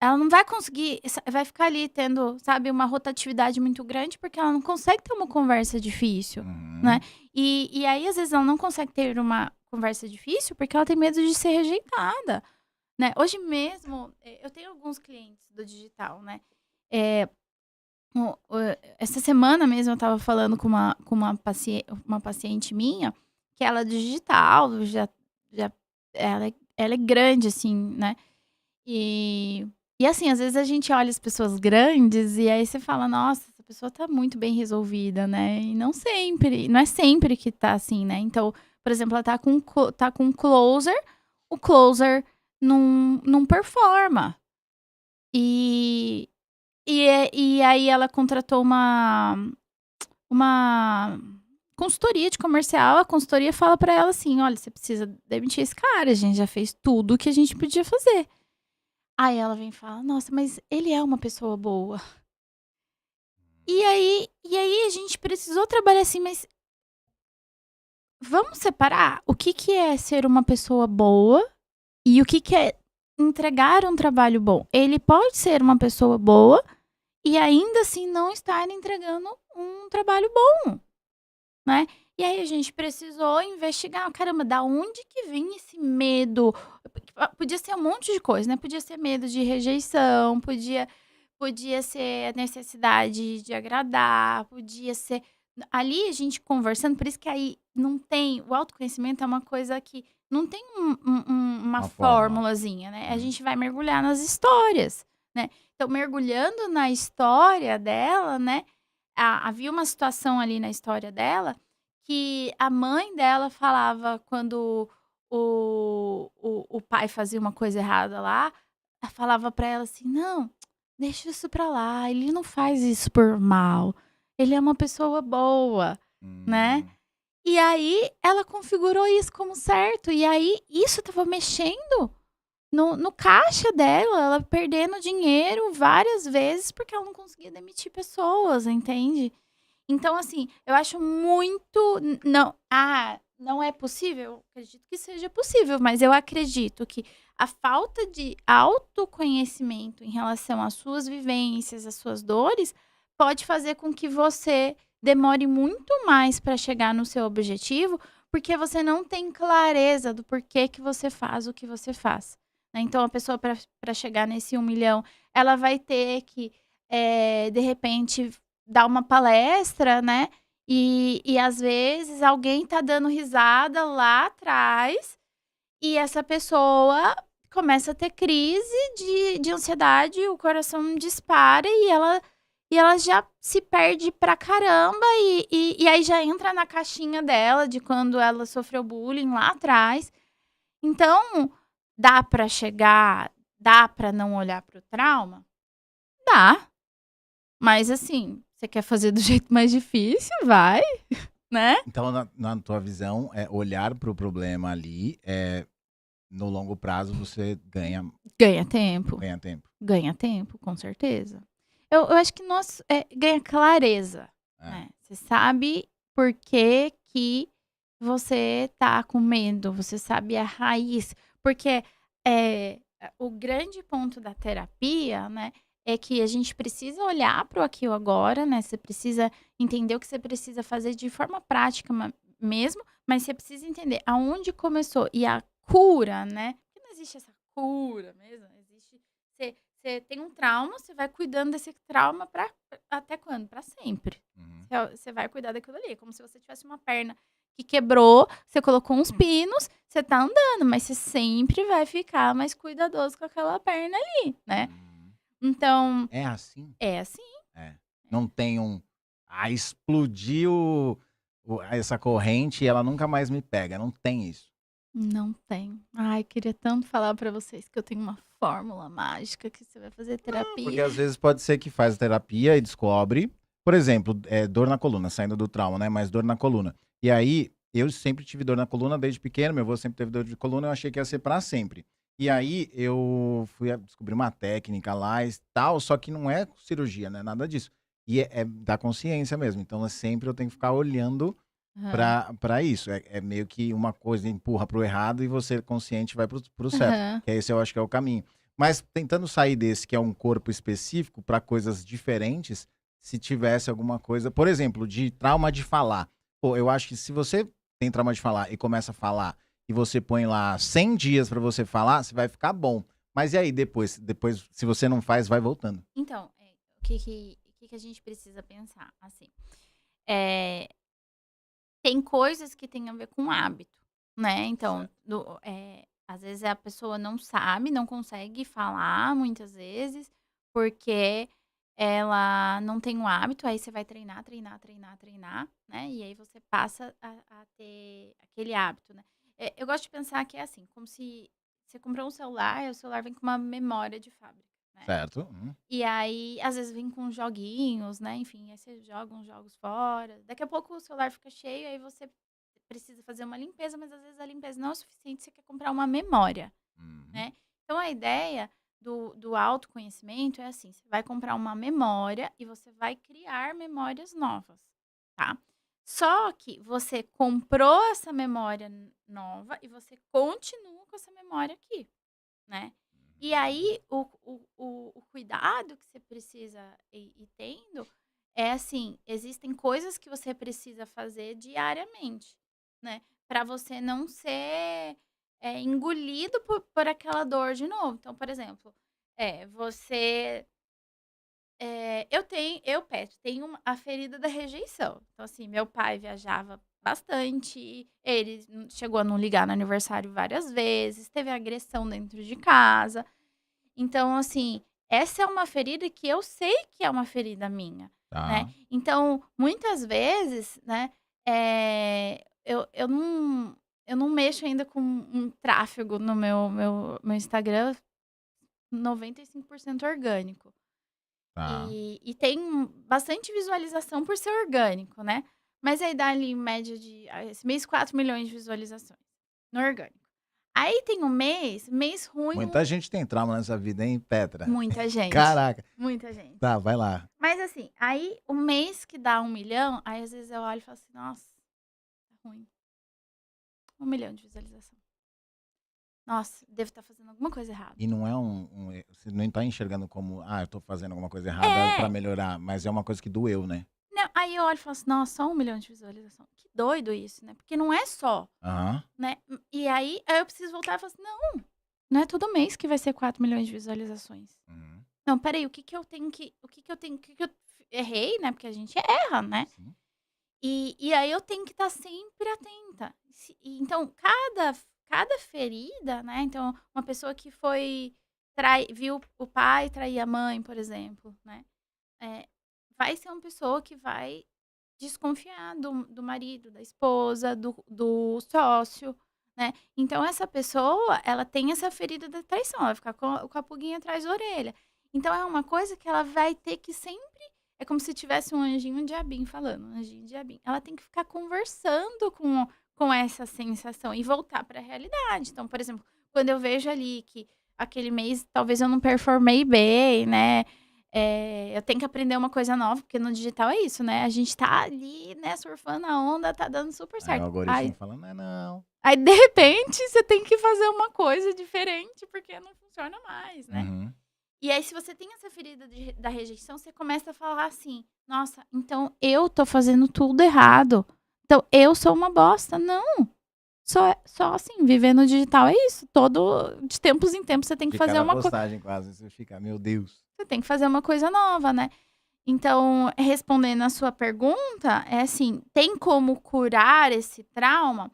Speaker 2: Ela não vai conseguir, vai ficar ali tendo, sabe, uma rotatividade muito grande, porque ela não consegue ter uma conversa difícil, né?
Speaker 1: Uhum.
Speaker 2: E aí, às vezes, ela não consegue ter uma conversa difícil porque ela tem medo de ser rejeitada, né? Hoje mesmo, eu tenho alguns clientes do digital, né? É, essa semana mesmo eu estava falando uma paciente minha, que ela é digital, já ela é grande, assim, né? E, e assim, às vezes a gente olha as pessoas grandes e aí você fala, nossa, essa pessoa tá muito bem resolvida, né? E não é sempre que tá assim, né? Então, por exemplo, ela tá com um closer, o closer não performa. E, e aí ela contratou uma consultoria de comercial, a consultoria fala pra ela assim: olha, você precisa demitir esse cara, a gente já fez tudo o que a gente podia fazer. Aí ela vem e fala: nossa, mas ele é uma pessoa boa. E aí a gente precisou trabalhar assim, mas vamos separar o que que é ser uma pessoa boa e o que que é entregar um trabalho bom. Ele pode ser uma pessoa boa e ainda assim não estar entregando um trabalho bom, né? E aí a gente precisou investigar, caramba, da onde que vinha esse medo? Podia ser um monte de coisa, né? Podia ser medo de rejeição, podia ser a necessidade de agradar, podia ser ali a gente conversando, por isso que aí não tem o autoconhecimento é uma coisa que não tem uma
Speaker 1: Uma fórmula.
Speaker 2: formulazinha, né? A
Speaker 1: Uhum.
Speaker 2: gente vai mergulhar nas histórias, né? Então, mergulhando na história dela, né? Havia uma situação ali na história dela que a mãe dela falava quando o pai fazia uma coisa errada lá, falava pra ela assim: "Não, deixa isso pra lá, ele não faz isso por mal, ele é uma pessoa boa", né.
Speaker 1: Hum.
Speaker 2: E aí ela configurou isso como certo, e aí isso estava mexendo no caixa dela, ela perdendo dinheiro várias vezes, porque ela não conseguia demitir pessoas, entende. Então, assim, eu acho muito não é possível? Eu acredito que seja possível, mas eu acredito que a falta de autoconhecimento em relação às suas vivências, às suas dores, pode fazer com que você demore muito mais para chegar no seu objetivo, porque você não tem clareza do porquê que você faz o que você faz, né. Então a pessoa para chegar nesse 1 milhão, ela vai ter que, de repente dar uma palestra, né, e às vezes alguém tá dando risada lá atrás, e essa pessoa começa a ter crise de ansiedade, o coração dispara e ela já se perde pra caramba e aí já entra na caixinha dela de quando ela sofreu bullying lá atrás. Então, dá pra não olhar para o trauma? Dá. Mas assim, você quer fazer do jeito mais difícil? Vai, né.
Speaker 1: Então, na tua visão, é olhar para o problema ali, no longo prazo você
Speaker 2: Ganha tempo,
Speaker 1: ganha tempo.
Speaker 2: ganha tempo, com certeza. Eu acho que ganha clareza,
Speaker 1: É.
Speaker 2: né. Você sabe por que que você tá com medo, você sabe a raiz, porque, o grande ponto da terapia, né, é que a gente precisa olhar para o aqui e o agora, né, você precisa entender o que você precisa fazer de forma prática mesmo, mas você precisa entender aonde começou e a cura, né, porque não existe essa cura mesmo, existe você tem um trauma, você vai cuidando desse trauma até quando? Para sempre.
Speaker 1: Uhum.
Speaker 2: Você vai cuidar daquilo ali, é como se você tivesse uma perna que quebrou, você colocou uns pinos, você tá andando, mas você sempre vai ficar mais cuidadoso com aquela perna ali, né.
Speaker 1: Uhum.
Speaker 2: Então,
Speaker 1: É assim?
Speaker 2: é assim.
Speaker 1: É. Não tem explodiu. essa corrente e ela nunca mais me pega. Não tem isso.
Speaker 2: Não tem. Ai, queria tanto falar pra vocês que eu tenho uma fórmula mágica que você vai fazer terapia.
Speaker 1: Porque às vezes pode ser que faz terapia e descobre, por exemplo, dor na coluna, saindo do trauma, né? Mas dor na coluna. E aí, eu sempre tive dor na coluna desde pequeno, meu avô sempre teve dor de coluna, eu achei que ia ser pra sempre. E aí, eu fui descobrir uma técnica lá e tal, só que não é cirurgia, né? Nada disso. E é da consciência mesmo. Então, sempre eu tenho que ficar olhando
Speaker 2: Aham,
Speaker 1: pra isso. É meio que uma coisa empurra pro errado e você consciente vai pro certo.
Speaker 2: aham.
Speaker 1: Que esse eu acho que é o caminho. Mas tentando sair desse, que é um corpo específico, para coisas diferentes, se tivesse alguma coisa, por exemplo, de trauma de falar. Pô, eu acho que se você tem trauma de falar e começa a falar e você põe lá 100 dias para você falar, você vai ficar bom. Mas e aí depois se você não faz, vai voltando.
Speaker 2: Então, o que que a gente precisa pensar? Assim, é, tem coisas que têm a ver com hábito, né? Então,
Speaker 1: Certo.
Speaker 2: às vezes a pessoa não sabe, não consegue falar muitas vezes, porque ela não tem o hábito, aí você vai treinar, treinar, treinar, treinar, né? E aí você passa a ter aquele hábito, né? Eu gosto de pensar que é assim, como se você comprou um celular, e o celular vem com uma memória de fábrica, né?
Speaker 1: Certo.
Speaker 2: E aí, às vezes vem com joguinhos, né, enfim, aí você joga uns jogos fora, daqui a pouco o celular fica cheio, aí você precisa fazer uma limpeza, mas às vezes a limpeza não é o suficiente, você quer comprar uma memória,
Speaker 1: Uhum.
Speaker 2: né. Então a ideia do autoconhecimento é assim, você vai comprar uma memória e você vai criar memórias novas, tá. Só que você comprou essa memória nova e você continua com essa memória aqui. Né. E aí o cuidado que você precisa ir tendo é assim, existem coisas que você precisa fazer diariamente, né, para você não ser, engolido por aquela dor de novo. Então, por exemplo, você eu, Petro, tenho a ferida da rejeição. Então, assim, meu pai viajava bastante, ele chegou a não ligar no aniversário várias vezes, teve agressão dentro de casa. Então, assim, essa é uma ferida que eu sei que é uma ferida minha, né.
Speaker 1: Tá.
Speaker 2: Então, muitas vezes, né, eu não mexo ainda com um tráfego no meu Instagram 95% orgânico.
Speaker 1: Tá.
Speaker 2: E tem bastante visualização por ser orgânico, né. Mas aí dá ali em média de esse mês 4 milhões de visualizações, no orgânico. Aí tem um mês ruim,
Speaker 1: Muita gente tem trauma nessa vida, hein, Petra?
Speaker 2: muita gente,
Speaker 1: Caraca.
Speaker 2: muita gente.
Speaker 1: Tá, vai lá.
Speaker 2: Mas assim, aí o mês que dá 1 milhão, aí às vezes eu olho e falo assim: "Nossa, tá ruim, 1 milhão de visualização. Nossa, devo estar fazendo alguma coisa errada".
Speaker 1: E não é você não tá enxergando como: "Ah, eu tô fazendo alguma coisa errada pra
Speaker 2: É,
Speaker 1: melhorar", mas é uma coisa que doeu, né?
Speaker 2: não, aí eu olho e falo assim: "Nossa, só 1 milhão de visualização. Que doido isso, né", porque não é só,
Speaker 1: Aham.
Speaker 2: né. E aí eu preciso voltar e falar assim: "Não, não é todo mês que vai ser 4 milhões de visualizações.
Speaker 1: Uhum.
Speaker 2: Não, espera aí, o que que eu errei, né", porque a gente erra, né.
Speaker 1: Sim.
Speaker 2: E aí eu tenho que estar sempre atenta. Então cada ferida, né, então uma pessoa que viu o pai trair a mãe, por exemplo, né, eh, vai ser uma pessoa que vai desconfiar do marido, da esposa, do sócio, né. Então essa pessoa, ela tem essa ferida da traição, ela vai ficar com a pulguinha atrás da orelha. Então é uma coisa que ela vai ter que sempre é como se tivesse um anjinho e um diabinho falando, um anjinho e um diabinho. Ela tem que ficar conversando com essa sensação e voltar para a realidade. Então, por exemplo, quando eu vejo ali que aquele mês talvez eu não performei bem, né, eu tenho que aprender uma coisa nova, porque no digital é isso, né, a gente tá ali, né, surfando a onda, tá dando super
Speaker 1: Aí o
Speaker 2: certo.
Speaker 1: algoritmo fala: "Não é não".
Speaker 2: Aí de repente você tem que fazer uma coisa diferente, porque não funciona mais, né.
Speaker 1: Uhum.
Speaker 2: E aí se você tem essa ferida da rejeição, você começa a falar assim: "Nossa, então eu tô fazendo tudo errado. Então eu sou uma bosta". Não, só assim, viver no digital é isso, todo de tempos em tempos você tem que
Speaker 1: De
Speaker 2: fazer
Speaker 1: cada
Speaker 2: uma coisa,
Speaker 1: postagem quase, você fica: "Meu Deus".
Speaker 2: você tem que fazer uma coisa nova, né. Então, respondendo a sua pergunta, é assim, tem como curar esse trauma?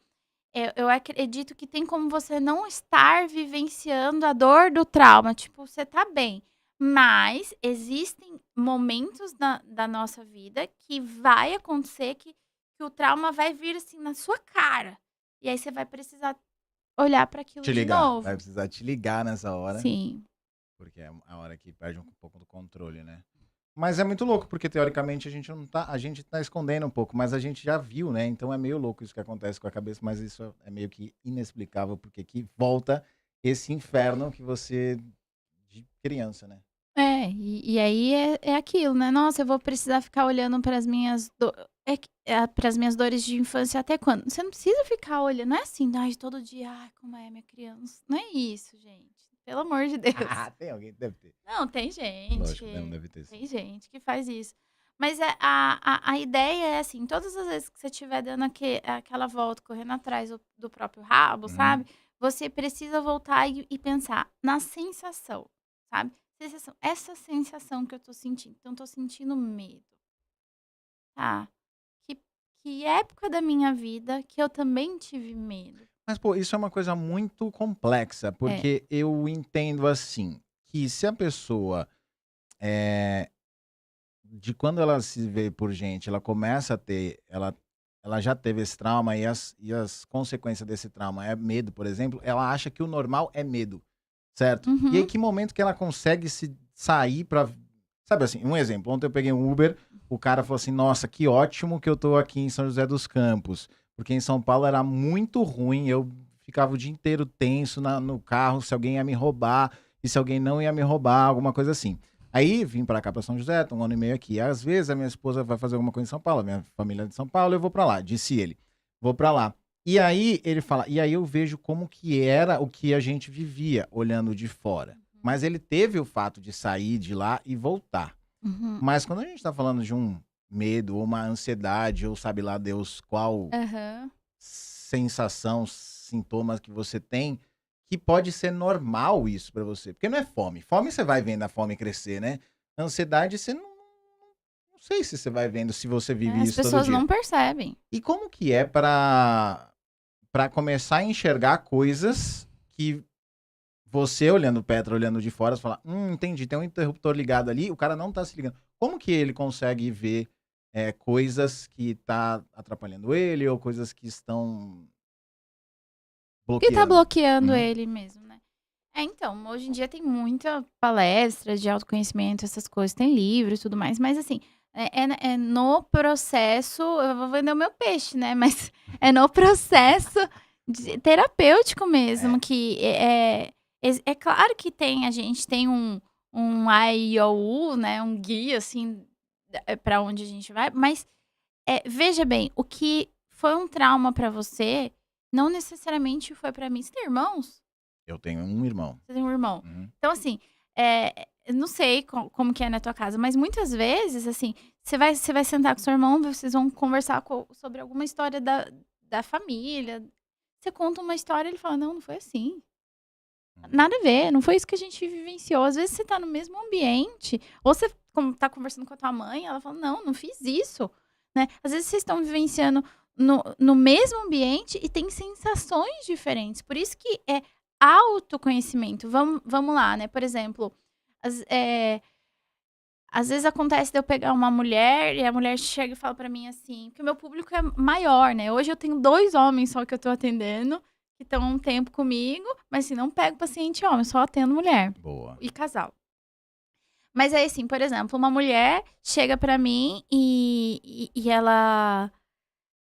Speaker 2: Eu acredito que tem como você não estar vivenciando a dor do trauma, tipo, você tá bem, mas existem momentos da nossa vida que vai acontecer que que o trauma vai vir, assim, na sua cara. E aí você vai precisar olhar para aquilo
Speaker 1: Te
Speaker 2: de
Speaker 1: ligar. Vai
Speaker 2: novo.
Speaker 1: precisar te ligar nessa hora,
Speaker 2: Sim.
Speaker 1: porque é a hora que perde um pouco do controle, né? Mas é muito louco, porque teoricamente a gente não tá, a gente tá escondendo um pouco, mas a gente já viu, né? Então é meio louco isso que acontece com a cabeça, mas isso é meio que inexplicável, porque que volta esse inferno que você de criança, né?
Speaker 2: É, e aí é aquilo, né? Nossa, eu vou precisar ficar olhando para as minhas para as minhas dores de infância até quando? Você não precisa ficar olhando, não é assim, ai, todo dia, ai, como é minha criança. Não é isso, gente. Pelo amor de Deus.
Speaker 1: Ah, tem alguém, deve ter.
Speaker 2: Não, tem gente,
Speaker 1: Lógico, não deve ter sim.
Speaker 2: tem gente que faz isso. Mas a ideia é assim, todas as vezes que você estiver dando aquela volta, correndo atrás do próprio rabo,
Speaker 1: Uhum.
Speaker 2: sabe? Você precisa voltar e pensar na sensação, sabe? Sensação, essa sensação que eu tô sentindo. Então, tô sentindo medo. Tá. Que, que época da minha vida que eu também tive medo?
Speaker 1: Mas, pô, isso é uma coisa muito complexa,
Speaker 2: É.
Speaker 1: porque eu entendo assim, que se a pessoa, eh, de quando ela se vê por gente, ela começa a ter, ela já teve esse trauma e as consequências desse trauma é medo, por exemplo, ela acha que o normal é medo, certo? E aí
Speaker 2: Uhum.
Speaker 1: que momento que ela consegue se sair pra, sabe assim, um exemplo, ontem eu peguei um Uber, o cara falou assim: "Nossa, que ótimo que eu tô aqui em São José dos Campos, porque em São Paulo era muito ruim, eu ficava o dia inteiro tenso no carro, se alguém ia me roubar, e se alguém não ia me roubar", alguma coisa assim. Aí vim pra cá, pra São José, tô 1 ano e meio aqui. Às vezes a minha esposa vai fazer alguma coisa em São Paulo, a minha família é de São Paulo, eu vou pra lá, disse ele. Vou pra lá. E aí ele fala, e aí eu vejo como que era o que a gente vivia olhando de fora. Mas ele teve o fato de sair de lá e voltar.
Speaker 2: Uhum.
Speaker 1: Mas quando a gente tá falando de um medo ou uma ansiedade, ou sabe lá Deus qual
Speaker 2: Aham.
Speaker 1: sensação, sintomas que você tem, que pode ser normal isso pra você. Porque não é fome. Fome você vai vendo a fome crescer, né? Ansiedade você não sei se você vai vendo se você
Speaker 2: É,
Speaker 1: vive
Speaker 2: as
Speaker 1: isso todo
Speaker 2: pessoas
Speaker 1: dia.
Speaker 2: não percebem.
Speaker 1: E como que é pra começar a enxergar coisas que você olhando o Petra, olhando de fora, você fala: entendi, tem um interruptor ligado ali, o cara não tá se ligando. Como que ele consegue ver, coisas que tá atrapalhando ele ou coisas que estão
Speaker 2: Que tá
Speaker 1: bloqueando?
Speaker 2: bloqueando
Speaker 1: Uhum.
Speaker 2: ele mesmo, né? É, então, hoje em dia tem muita palestra de autoconhecimento, essas coisas, tem livro e tudo mais, mas assim, é no processo, eu vou vender o meu peixe, né? Mas é no processo terapêutico mesmo,
Speaker 1: É.
Speaker 2: que é claro que a gente tem um IOU, né? Um guia, assim, para onde a gente vai, mas veja bem, o que foi um trauma pra você, não necessariamente foi pra mim. Você tem irmãos?
Speaker 1: Eu tenho um irmão.
Speaker 2: Você tem um irmão.
Speaker 1: Uhum.
Speaker 2: Então, assim, eu não sei como que é na tua casa, mas muitas vezes, assim, você vai sentar com seu irmão, vocês vão conversar sobre alguma história da família. Você conta uma história, ele fala: "Não, não foi assim.
Speaker 1: Uhum.
Speaker 2: Nada a ver, não foi isso que a gente vivenciou". Às vezes você tá no mesmo ambiente, ou você tá conversando com a tua mãe, ela fala: "Não, não fiz isso", né. Às vezes vocês estão vivenciando no mesmo ambiente e tem sensações diferentes, por isso que é autoconhecimento. Vamos lá, né, por exemplo, às eh, às vezes acontece de eu pegar uma mulher e a mulher chega e fala pra mim assim, porque o meu público é maior, né, hoje eu tenho 2 homens só que eu tô atendendo, que estão há um tempo comigo, mas assim, não pego paciente homem, só atendo mulher
Speaker 1: Boa.
Speaker 2: e casal. Mas aí assim, por exemplo, uma mulher chega pra mim e ela,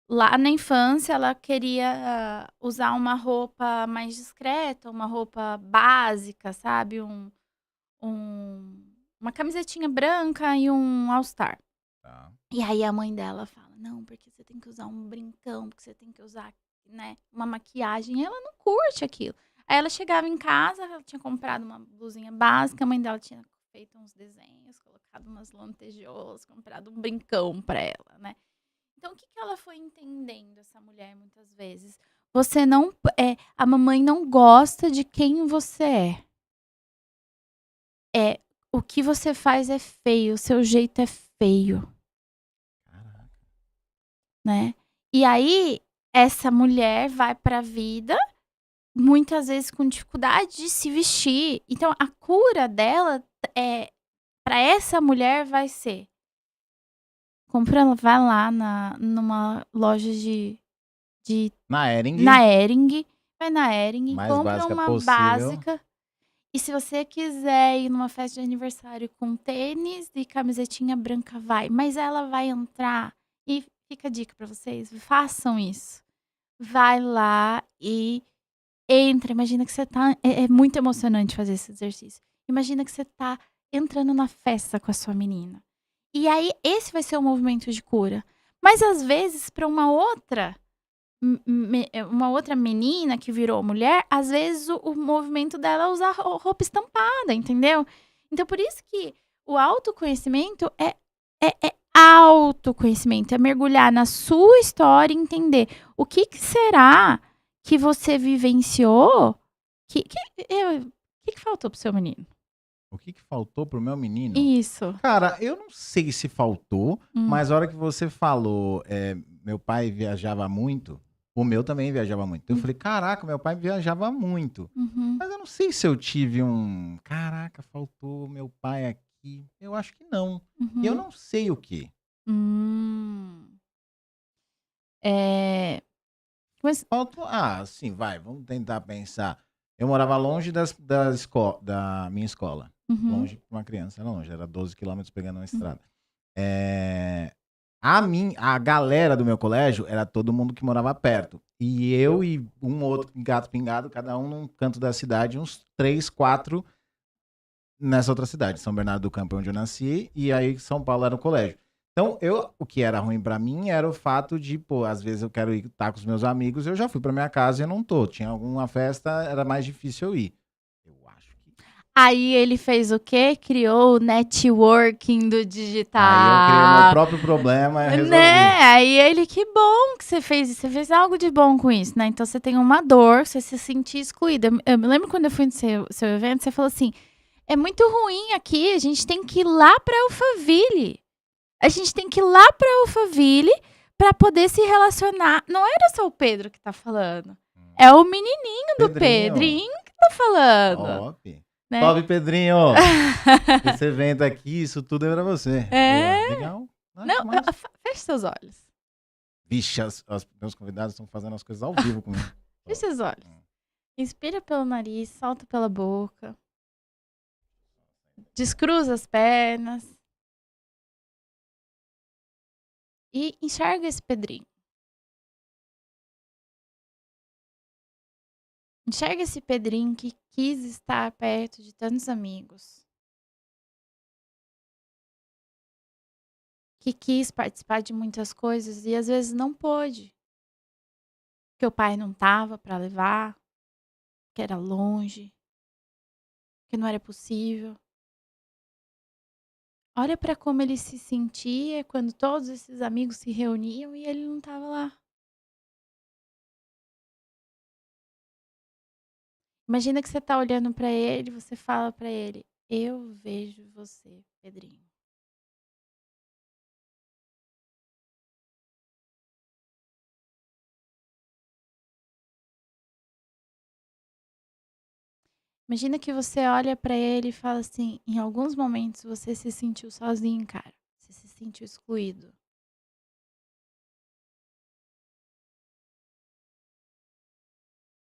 Speaker 2: lá na infância, ela queria usar uma roupa mais discreta, uma roupa básica, sabe, um uma camisetinha branca e um all star.
Speaker 1: Tá.
Speaker 2: E aí a mãe dela fala: "Não, porque você tem que usar um brincão, porque você tem que usar, né, uma maquiagem", e ela não curte aquilo. Aí ela chegava em casa, ela tinha comprado uma blusinha básica, a mãe dela tinha feito uns desenhos, colocado umas lantejoulas, comprado um brincão pra ela, né. Então o que que ela foi entendendo, essa mulher, muitas vezes? Você não a mamãe não gosta de quem você é. É, o que você faz é feio, o seu jeito é feio.
Speaker 1: Caraca.
Speaker 2: Né. E aí, essa mulher vai pra vida, muitas vezes com dificuldade de se vestir. Então a cura dela, pra essa mulher vai ser: vai lá numa loja
Speaker 1: Na Hering,
Speaker 2: na Hering, vai na Hering,
Speaker 1: mais
Speaker 2: compra
Speaker 1: básica
Speaker 2: uma
Speaker 1: possível.
Speaker 2: básica. E se você quiser ir numa festa de aniversário com tênis e camisetinha branca, vai. Mas ela vai entrar e fica a dica pra vocês, façam isso. Vai lá e entra, imagina que você tá é muito emocionante fazer esse exercício. Imagina que você tá entrando na festa com a sua menina. E aí esse vai ser o movimento de cura. Mas às vezes para uma outra menina que virou mulher, às vezes o movimento dela é usar roupa estampada, entendeu? Então por isso que o autoconhecimento é autoconhecimento, é mergulhar na sua história e entender o que será que você vivenciou que faltou pro seu menino?
Speaker 1: O que faltou pro meu menino?
Speaker 2: Isso.
Speaker 1: Cara, eu não sei se faltou,
Speaker 2: Hum.
Speaker 1: mas a hora que você falou, meu pai viajava muito, o meu também viajava muito. Eu falei, caraca, meu pai viajava muito.
Speaker 2: Uhum.
Speaker 1: Mas eu não sei se eu tive caraca, faltou meu pai aqui. Eu acho que não. E eu
Speaker 2: Uhum.
Speaker 1: não sei o que.
Speaker 2: Hum. Mas
Speaker 1: Faltou, sim, vai, vamos tentar pensar. Eu morava longe da minha escola.
Speaker 2: uhum.
Speaker 1: Longe para uma criança, era longe, era 12 quilômetros pegando uma
Speaker 2: Hum.
Speaker 1: estrada. A galera do meu colégio era todo mundo que morava perto. E eu e um outro gato pingado, cada um num canto da cidade, uns 3, 4 nessa outra cidade. São Bernardo do Campo, onde eu nasci, e aí São Paulo era o colégio. Então, o que era ruim pra mim era o fato de, pô, às vezes eu quero ir estar com os meus amigos, eu já fui pra minha casa e eu não tô. Tinha alguma festa, era mais difícil eu ir. Eu acho que.
Speaker 2: Aí ele fez o quê? Criou o networking do
Speaker 1: Aí eu criei o meu
Speaker 2: digital.
Speaker 1: próprio problema e resolvi.
Speaker 2: Né? Aí ele, que bom que você fez isso. Você fez algo de bom com isso, né? Então você tem uma dor, você se sentir excluída. Eu me lembro quando eu fui no seu evento, você falou assim: é muito ruim aqui, a gente tem que ir lá pra Alphaville. A gente tem que ir lá pra Alphaville pra poder se relacionar. Não era só o Pedro que tá falando. É o menininho do Pedrinho que tá falando.
Speaker 1: Top.
Speaker 2: Né?
Speaker 1: Top, Pedrinho. Esse evento aqui, isso tudo é pra você.
Speaker 2: É.
Speaker 1: Boa. Legal.
Speaker 2: Não,
Speaker 1: Massa.
Speaker 2: feche seus olhos.
Speaker 1: Vixe, meus convidados estão fazendo as coisas ao vivo comigo.
Speaker 2: Feche seus olhos. Inspira pelo nariz, solta pela boca. Descruza as pernas. E enxerga esse Pedrinho. Enxerga esse Pedrinho que quis estar perto de tantos amigos. Que quis participar de muitas coisas e às vezes não pôde. Porque o pai não tava para levar, que era longe, que não era possível. Olha para como ele se sentia quando todos esses amigos se reuniam e ele não estava lá. Imagina que você tá olhando para ele, você fala para ele: "Eu vejo você, Pedrinho". Imagina que você olha para ele e fala assim: "Em alguns momentos você se sentiu sozinho, cara. Você se sentiu excluído.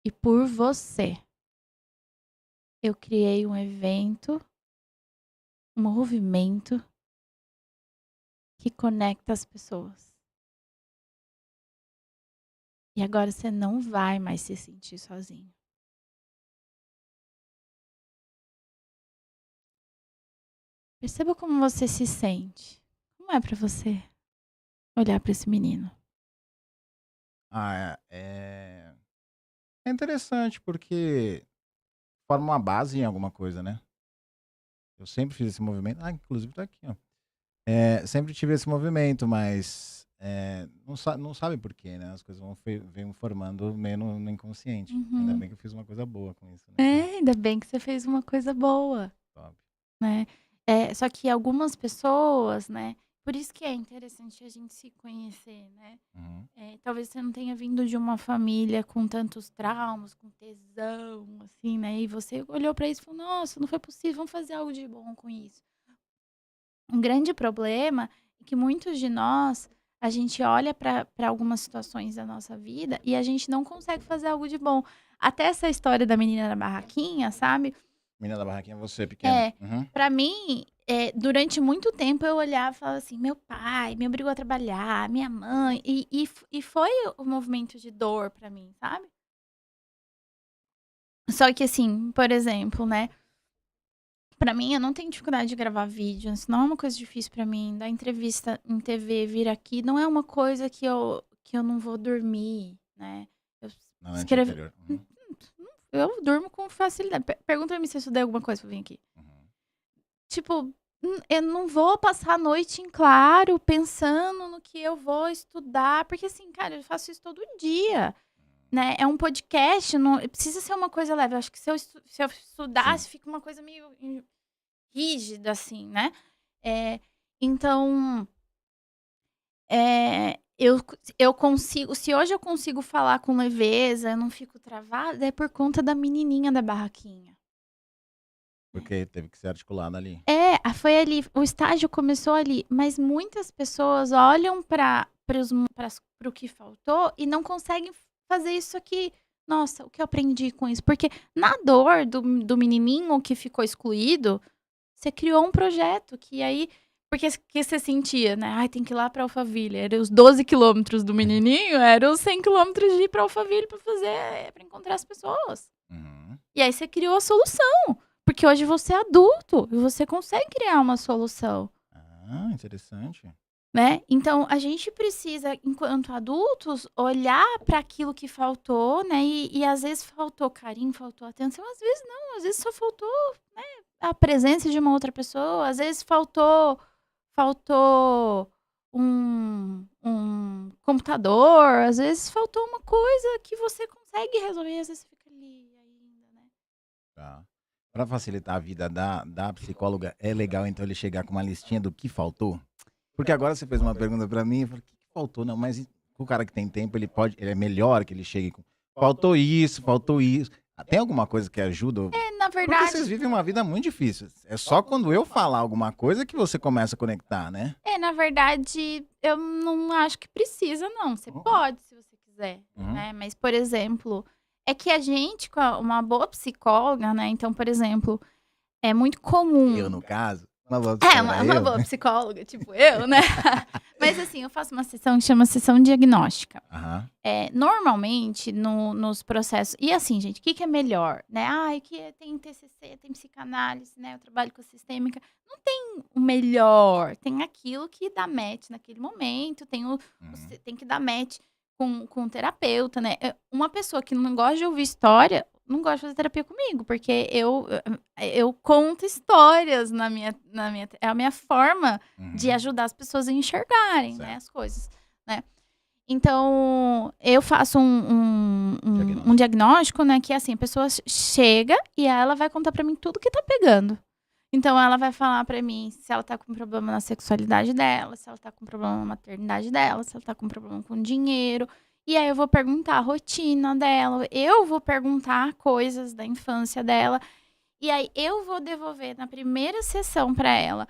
Speaker 2: E por você, eu criei um evento, um movimento que conecta as pessoas. E agora você não vai mais se sentir sozinho". Perceba como você se sente. Como é para você olhar para esse menino?
Speaker 1: É interessante porque forma uma base em alguma coisa, né? Eu sempre fiz esse movimento. Inclusive tá aqui, ó. Sempre tive esse movimento, mas não sabe por quê, né? As coisas vêm formando meio no inconsciente. Ainda
Speaker 2: Uhum.
Speaker 1: bem que eu fiz uma coisa boa com isso, né?
Speaker 2: Ainda bem que você fez uma coisa boa,
Speaker 1: Top.
Speaker 2: né. Só que algumas pessoas, né, por isso que é interessante a gente se conhecer, né.
Speaker 1: Uhum.
Speaker 2: Talvez você não tenha vindo de uma família com tantos traumas, com tesão, assim, né, e você olhou pra isso e falou: "Nossa, não foi possível, vamos fazer algo de bom com isso". Um grande problema que muitos de nós, a gente olha para algumas situações da nossa vida e a gente não consegue fazer algo de bom. Até essa história da menina da barraquinha, sabe?
Speaker 1: Menina da barraquinha, você pequena.
Speaker 2: É, pra mim, durante muito tempo eu olhava e falava assim, meu pai me obrigou a trabalhar, minha mãe, e foi o movimento de dor pra mim, sabe? Só que assim, por exemplo, né? Pra mim, eu não tenho dificuldade de gravar vídeo, isso não é uma coisa difícil pra mim. Dar entrevista em TV, vir aqui, não é uma coisa que eu não vou dormir, né? Eu
Speaker 1: Na noite
Speaker 2: escrevo,
Speaker 1: anterior.
Speaker 2: eu durmo com facilidade. Pergunta pra mim se eu estudei alguma coisa pra vir aqui. Tipo, eu não vou passar a noite em claro pensando no que eu vou estudar, porque assim, cara, eu faço isso todo dia, né? É um podcast, não precisa ser uma coisa leve. Eu acho que se eu estudasse, fica uma coisa meio rígida, assim, né? Então, eu consigo. Se hoje eu consigo falar com leveza, eu não fico travada, é por conta da menininha da barraquinha.
Speaker 1: Porque teve que ser articulado ali.
Speaker 2: Foi ali. O estágio começou ali, mas muitas pessoas olham para o que faltou e não conseguem fazer isso aqui. Nossa, o que eu aprendi com isso? Porque na dor do menininho que ficou excluído, você criou um projeto que aí. Porque que você sentia, né? Ai, tem que ir lá pra Alphaville. Era os 12 quilômetros do menininho, era os 100 quilômetros de ir pra Alphaville pra encontrar as pessoas. E aí você criou a solução. Porque hoje você é adulto e você consegue criar uma solução.
Speaker 1: Ah, interessante.
Speaker 2: Né? Então, a gente precisa, enquanto adultos, olhar para aquilo que faltou, né? E às vezes faltou carinho, faltou atenção, às vezes não, às vezes só faltou, né, a presença de uma outra pessoa, às vezes faltou um computador, às vezes faltou uma coisa que você consegue resolver, às vezes fica ali ainda, né?
Speaker 1: Tá. Para facilitar a vida da psicóloga, é legal então ele chegar com uma listinha do que faltou? Porque agora você fez uma pergunta para mim, eu falei, o que faltou? Não, mas o cara que tem tempo, ele é melhor que ele chegue com, faltou isso, faltou isso. Tem alguma coisa que ajuda?
Speaker 2: Na
Speaker 1: Porque
Speaker 2: verdade,
Speaker 1: vocês vivem uma vida muito difícil. É só quando eu falar alguma coisa que você começa a conectar, né?
Speaker 2: na verdade, eu não acho que precisa, não. Você pode, se você quiser, né? Mas, por exemplo, é que a gente, com uma boa psicóloga, né? Então, por exemplo, é muito comum.
Speaker 1: Eu, no caso, uma boa
Speaker 2: uma boa psicóloga, tipo eu, né? Mas assim, eu faço uma sessão que chama sessão diagnóstica. Normalmente, nos processos... E assim, gente, o que é melhor? Né? Que tem TCC, tem psicanálise, né? Eu trabalho com a sistêmica. Não tem o melhor. Tem aquilo que dá match naquele momento. Tem que dar match com o terapeuta, né? Uma pessoa que não gosta de ouvir história... não gosto de fazer terapia comigo, porque eu conto histórias é a minha forma de ajudar as pessoas a enxergarem, né, as coisas, né? Então, eu faço um diagnóstico, né, que é assim, a pessoa chega e ela vai contar pra mim tudo que tá pegando. Então, ela vai falar pra mim se ela tá com problema na sexualidade dela, se ela tá com problema na maternidade dela, se ela tá com problema com dinheiro. E aí eu vou perguntar a rotina dela, eu vou perguntar coisas da infância dela. E aí eu vou devolver na primeira sessão para ela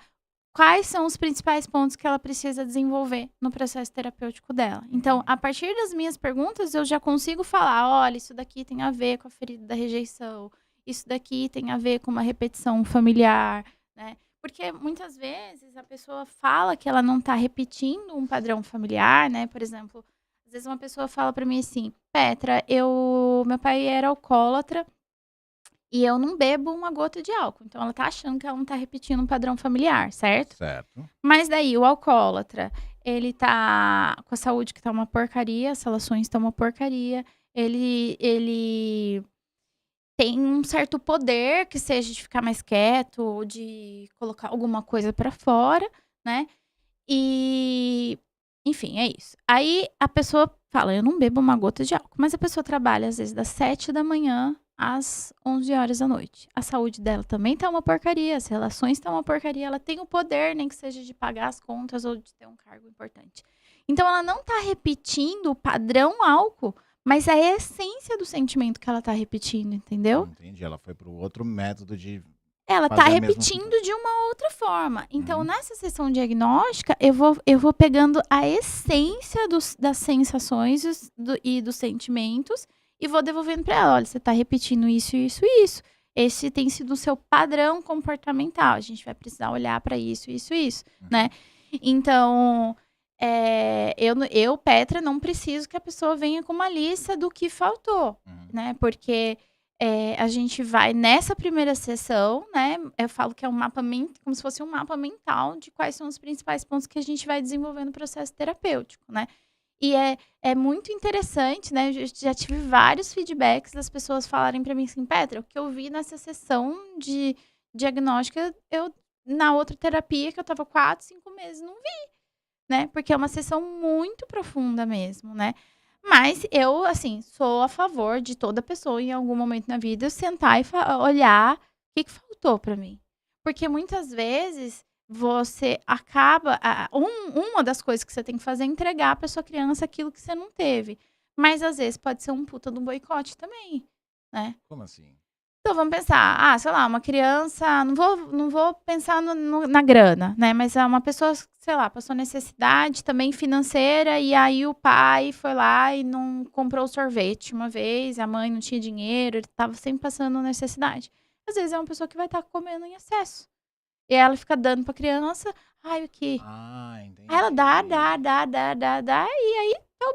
Speaker 2: quais são os principais pontos que ela precisa desenvolver no processo terapêutico dela. Então, a partir das minhas perguntas, eu já consigo falar, olha, isso daqui tem a ver com a ferida da rejeição, isso daqui tem a ver com uma repetição familiar, né? Porque muitas vezes a pessoa fala que ela não tá repetindo um padrão familiar, né? Por exemplo, às vezes uma pessoa fala pra mim assim, Petra, meu pai era alcoólatra e eu não bebo uma gota de álcool. Então ela tá achando que ela não tá repetindo um padrão familiar, certo?
Speaker 1: Certo.
Speaker 2: Mas daí o alcoólatra, ele tá com a saúde que tá uma porcaria, as relações estão uma porcaria, ele tem um certo poder, que seja de ficar mais quieto, ou de colocar alguma coisa pra fora, né? E, enfim, é isso. Aí a pessoa fala, eu não bebo uma gota de álcool. Mas a pessoa trabalha, às vezes, das 7 da manhã às 11 horas da noite. A saúde dela também tá uma porcaria, as relações estão uma porcaria. Ela tem o poder, nem que seja de pagar as contas ou de ter um cargo importante. Então, ela não tá repetindo o padrão álcool, mas é a essência do sentimento que ela tá repetindo, entendeu?
Speaker 1: Entendi. Ela foi pro outro método de
Speaker 2: ela tá
Speaker 1: fazer a mesma
Speaker 2: repetindo
Speaker 1: coisa.
Speaker 2: de uma outra forma. Então,
Speaker 1: Uhum.
Speaker 2: nessa sessão diagnóstica, eu vou pegando a essência das sensações e dos sentimentos e vou devolvendo para ela. Olha, você tá repetindo isso, isso e isso. Esse tem sido o seu padrão comportamental. A gente vai precisar olhar para isso, isso e isso, né? Então, eu, Petra, não preciso que a pessoa venha com uma lista do que faltou,
Speaker 1: Uhum.
Speaker 2: né? Porque a gente vai nessa primeira sessão, né? Eu falo que é um mapa como se fosse um mapa mental de quais são os principais pontos que a gente vai desenvolvendo no processo terapêutico, né? E é muito interessante, né? Eu já tive vários feedbacks das pessoas falarem para mim assim, Petra, o que eu vi nessa sessão de diagnóstica, na outra terapia que eu tava 4, 5 meses, não vi, né? Porque é uma sessão muito profunda mesmo, né? Mas eu, assim, sou a favor de toda pessoa, em algum momento na vida, sentar e olhar o que faltou para mim. Porque muitas vezes você acaba. Uma das coisas que você tem que fazer é entregar para sua criança aquilo que você não teve. Mas às vezes pode ser um puta do boicote também, né?
Speaker 1: Como assim?
Speaker 2: Então vamos pensar, sei lá, uma criança, não vou pensar na grana, né? Mas é uma pessoa, sei lá, passou necessidade também financeira e aí o pai foi lá e não comprou sorvete uma vez, a mãe não tinha dinheiro, ele tava sempre passando necessidade. Às vezes é uma pessoa que vai estar comendo em excesso. E ela fica dando pra criança, ai, o que?
Speaker 1: Ah,
Speaker 2: Aí ela dá,
Speaker 1: entendi.
Speaker 2: dá, e aí tá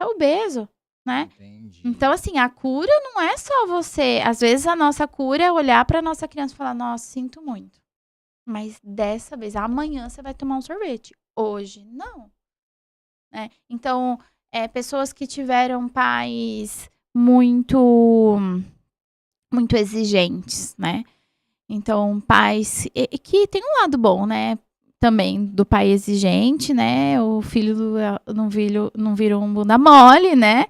Speaker 2: obeso, né?
Speaker 1: Entendi.
Speaker 2: Então, assim, a cura não é só você. Às vezes a nossa cura é olhar pra nossa criança e falar: nossa, sinto muito. Mas dessa vez, amanhã você vai tomar um sorvete. Hoje, não. Né? Então, pessoas que tiveram pais muito, muito exigentes, né? Então, pais que tem um lado bom, né? Também do pai exigente, né? O filho não vira um bunda mole, né?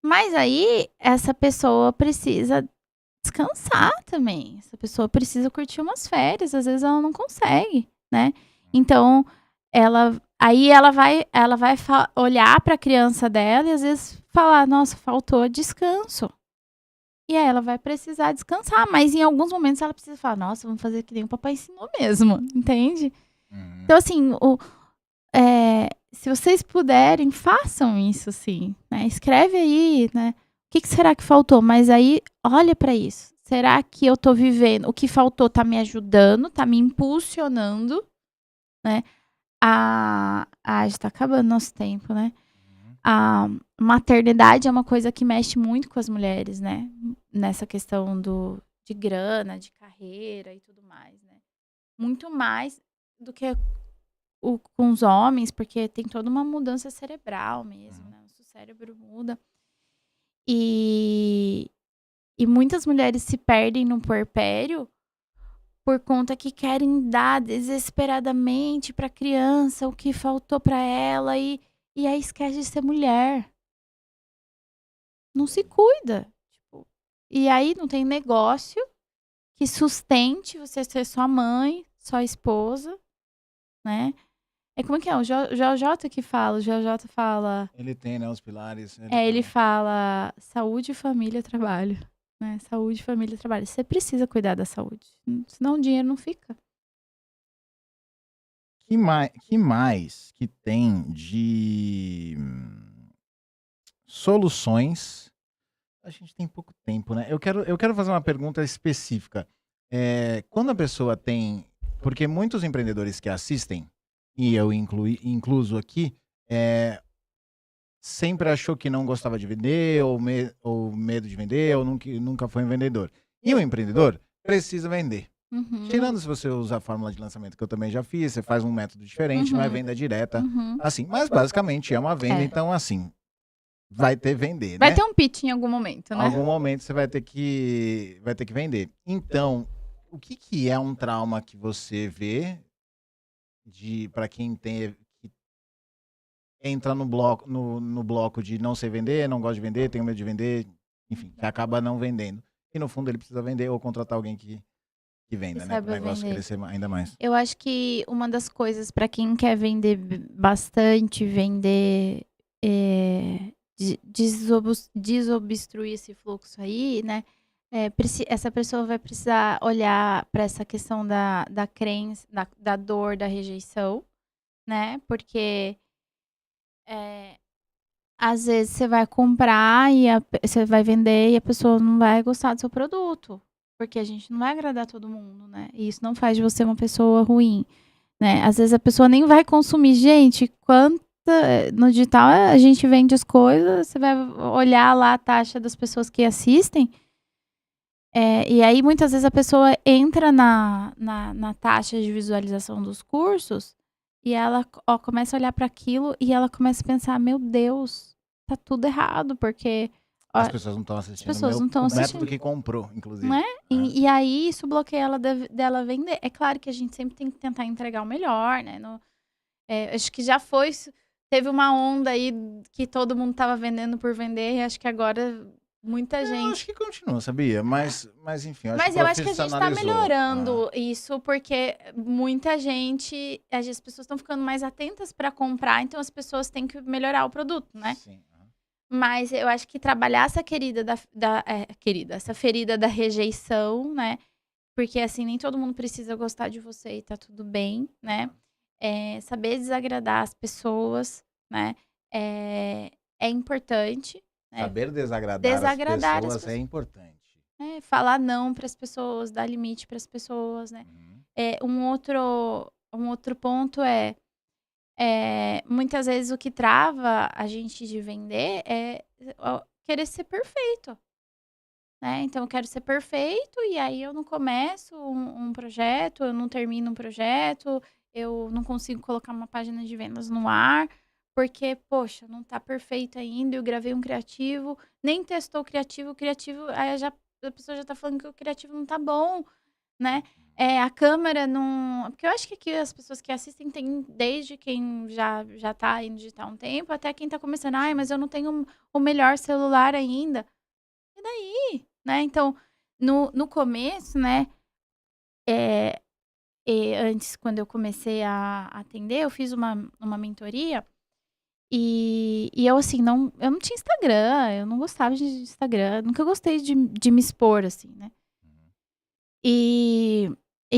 Speaker 2: Mas aí, essa pessoa precisa descansar também. Essa pessoa precisa curtir umas férias. Às vezes ela não consegue, né? Então, ela vai olhar para a criança dela e às vezes falar: nossa, faltou descanso. E aí ela vai precisar descansar. Mas em alguns momentos ela precisa falar: nossa, vamos fazer que nem o papai ensinou mesmo. Entende?
Speaker 1: Uhum.
Speaker 2: Então, assim, se vocês puderem, façam isso, sim. Né? Escreve aí, né? O que será que faltou? Mas aí, olha para isso. Será que eu tô vivendo? O que faltou tá me ajudando, tá me impulsionando, né? Já tá acabando nosso tempo, né?
Speaker 1: Uhum.
Speaker 2: A maternidade é uma coisa que mexe muito com as mulheres, né? Nessa questão de grana, de carreira e tudo mais, né? Muito mais do que com os homens, porque tem toda uma mudança cerebral mesmo,
Speaker 1: Uhum.
Speaker 2: né? O cérebro muda. E muitas mulheres se perdem no puerpério por conta que querem dar desesperadamente para a criança o que faltou para ela e aí esquece de ser mulher. Não se cuida. Tipo, e aí não tem negócio que sustente você ser sua mãe, sua esposa, né? Como é que é? O JJ que fala, o JJ fala.
Speaker 1: Ele tem, né, os pilares.
Speaker 2: Ele fala saúde, família, trabalho. Né? Saúde, família, trabalho. Você precisa cuidar da saúde. Senão o dinheiro não fica.
Speaker 1: Que mais que tem de soluções? A gente tem pouco tempo, né? Eu quero fazer uma pergunta específica. Quando a pessoa tem. Porque muitos empreendedores que assistem, e eu incluso aqui, sempre achou que não gostava de vender, ou medo de vender, ou nunca foi um vendedor. E o empreendedor precisa vender.
Speaker 2: Uhum.
Speaker 1: Tirando se você usa a fórmula de lançamento que eu também já fiz, você faz um método diferente, não é venda direta,
Speaker 2: Uhum.
Speaker 1: assim. Mas basicamente é uma venda,
Speaker 2: É.
Speaker 1: então assim, vai ter vender,
Speaker 2: Vai
Speaker 1: né?
Speaker 2: ter um pitch em algum momento, né?
Speaker 1: Algum momento você vai ter que vender. Então, o que é um trauma que você vê para quem que entra no bloco de não sei vender, não gosta de vender, tem medo de vender, enfim, que acaba não vendendo. E no fundo ele precisa vender ou contratar alguém que venda, né? Para o
Speaker 2: Saiba
Speaker 1: negócio
Speaker 2: vender.
Speaker 1: crescer ainda mais.
Speaker 2: Eu acho que uma das coisas para quem quer vender bastante, vender, desobstruir esse fluxo aí, né? essa pessoa vai precisar olhar para essa questão da crença, da dor, da rejeição, né? Porque é, às vezes você vai comprar e você vai vender e a pessoa não vai gostar do seu produto. Porque a gente não vai agradar todo mundo, né? E isso não faz de você uma pessoa ruim, né? Às vezes a pessoa nem vai consumir. Gente, no digital a gente vende as coisas, você vai olhar lá a taxa das pessoas que assistem. E aí, muitas vezes, a pessoa entra na taxa de visualização dos cursos e ela começa a olhar para aquilo e ela começa a pensar, meu Deus, tá tudo errado, porque
Speaker 1: As pessoas não estão assistindo
Speaker 2: pessoas não estão
Speaker 1: o método
Speaker 2: assistindo.
Speaker 1: que comprou, inclusive.
Speaker 2: Não é? E aí, isso bloqueia ela dela vender. É claro que a gente sempre tem que tentar entregar o melhor, né? Acho que já foi... Teve uma onda aí que todo mundo tava vendendo por vender e acho que agora... Muita gente.
Speaker 1: Eu acho que continua, sabia? Mas enfim,
Speaker 2: Mas eu acho que a gente tá melhorando isso, porque muita gente, as pessoas estão ficando mais atentas para comprar, então as pessoas têm que melhorar o produto, né?
Speaker 1: Sim.
Speaker 2: Mas eu acho que trabalhar essa essa ferida da rejeição, né? Porque assim, nem todo mundo precisa gostar de você e tá tudo bem, né? Saber desagradar as pessoas, né? É importante.
Speaker 1: Saber desagradar as pessoas é importante.
Speaker 2: Falar não para as pessoas, dar limite para as pessoas, né? Um outro ponto muitas vezes o que trava a gente de vender é querer ser perfeito, né? Então eu quero ser perfeito e aí eu não começo um projeto, eu não termino um projeto, eu não consigo colocar uma página de vendas no ar, porque, poxa, não tá perfeito ainda, eu gravei um criativo, nem testou o criativo, aí a pessoa já tá falando que o criativo não tá bom, né? A câmera não... Porque eu acho que aqui as pessoas que assistem tem desde quem já tá aí no digital há um tempo, até quem tá começando, mas eu não tenho o melhor celular ainda. E daí, né? Então, no começo, né? Antes, quando eu comecei a atender, eu fiz uma mentoria e eu, assim, eu não tinha Instagram, eu não gostava de Instagram, nunca gostei de me expor, assim, né? E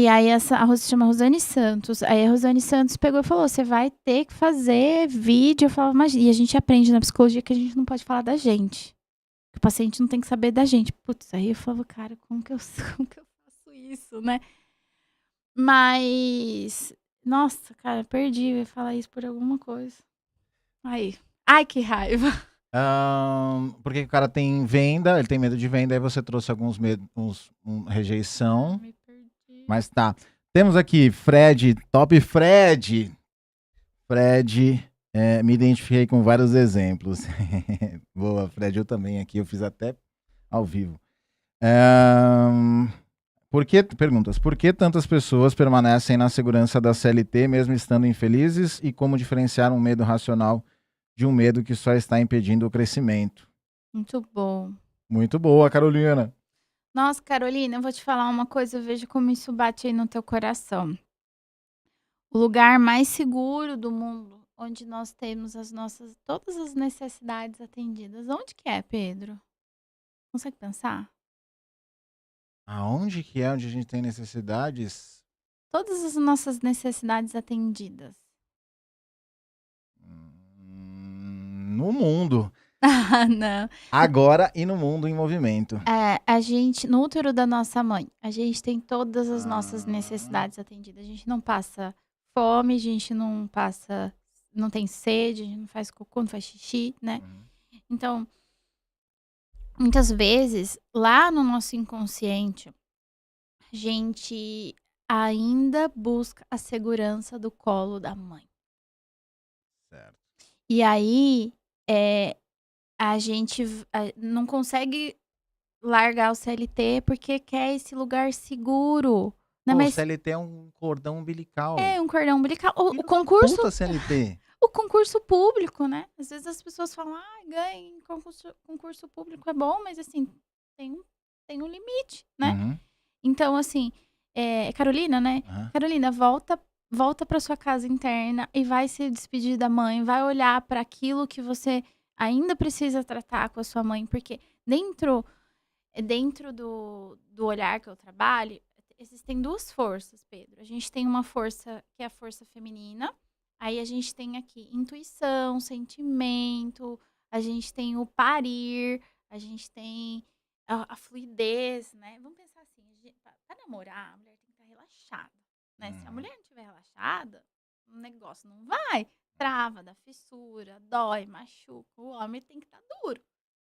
Speaker 2: aí a se chama Rosane Santos. Aí a Rosane Santos pegou e falou: você vai ter que fazer vídeo. Eu falava, mas e a gente aprende na psicologia que a gente não pode falar da gente. Que o paciente não tem que saber da gente. Putz, aí eu falava, cara, como que eu faço isso, né? Mas, nossa, cara, perdi. Eu ia falar isso por alguma coisa. Aí. Ai, que raiva.
Speaker 1: Porque o cara tem venda, ele tem medo de venda, aí você trouxe alguns medos, rejeição.
Speaker 2: Me perdi.
Speaker 1: Mas tá. Temos aqui Fred, top Fred. Fred, me identifiquei com vários exemplos. Boa, Fred, eu também aqui, eu fiz até ao vivo. Perguntas. Por que tantas pessoas permanecem na segurança da CLT mesmo estando infelizes e como diferenciar um medo racional de um medo que só está impedindo o crescimento?
Speaker 2: Muito bom.
Speaker 1: Muito boa, Carolina.
Speaker 2: Nossa, Carolina, eu vou te falar uma coisa, eu vejo como isso bate aí no teu coração. O lugar mais seguro do mundo, onde nós temos todas as necessidades atendidas. Onde que é, Pedro? Consegue pensar?
Speaker 1: Aonde que é onde a gente tem necessidades?
Speaker 2: Todas as nossas necessidades atendidas.
Speaker 1: No mundo.
Speaker 2: Ah, não.
Speaker 1: Agora e no mundo em movimento.
Speaker 2: A gente, no útero da nossa mãe, a gente tem todas as nossas necessidades atendidas. A gente não passa fome, a gente não tem sede, a gente não faz cocô, não faz xixi, né? Então, muitas vezes, lá no nosso inconsciente, a gente ainda busca a segurança do colo da mãe.
Speaker 1: Certo.
Speaker 2: E aí, a gente não consegue largar o CLT porque quer esse lugar seguro. Né?
Speaker 1: O CLT é um cordão umbilical.
Speaker 2: É um cordão umbilical. O
Speaker 1: concurso... Puta CLT.
Speaker 2: O concurso público, né? Às vezes as pessoas falam, ganha em concurso público é bom, mas assim, tem um limite, né? Então, assim, Carolina, né? Carolina, volta para sua casa interna e vai se despedir da mãe, vai olhar para aquilo que você ainda precisa tratar com a sua mãe, porque dentro dentro do olhar que eu trabalho, existem duas forças, Pedro. A gente tem uma força que é a força feminina, aí a gente tem aqui intuição, sentimento, a gente tem o parir, a gente tem a fluidez, né? Vamos pensar assim, pra namorar, a mulher tem que estar relaxada, né? Se a
Speaker 1: Uhum.
Speaker 2: mulher não estiver relaxada, o negócio não vai. Trava, dá fissura, dói, machuca. O homem tem que estar duro.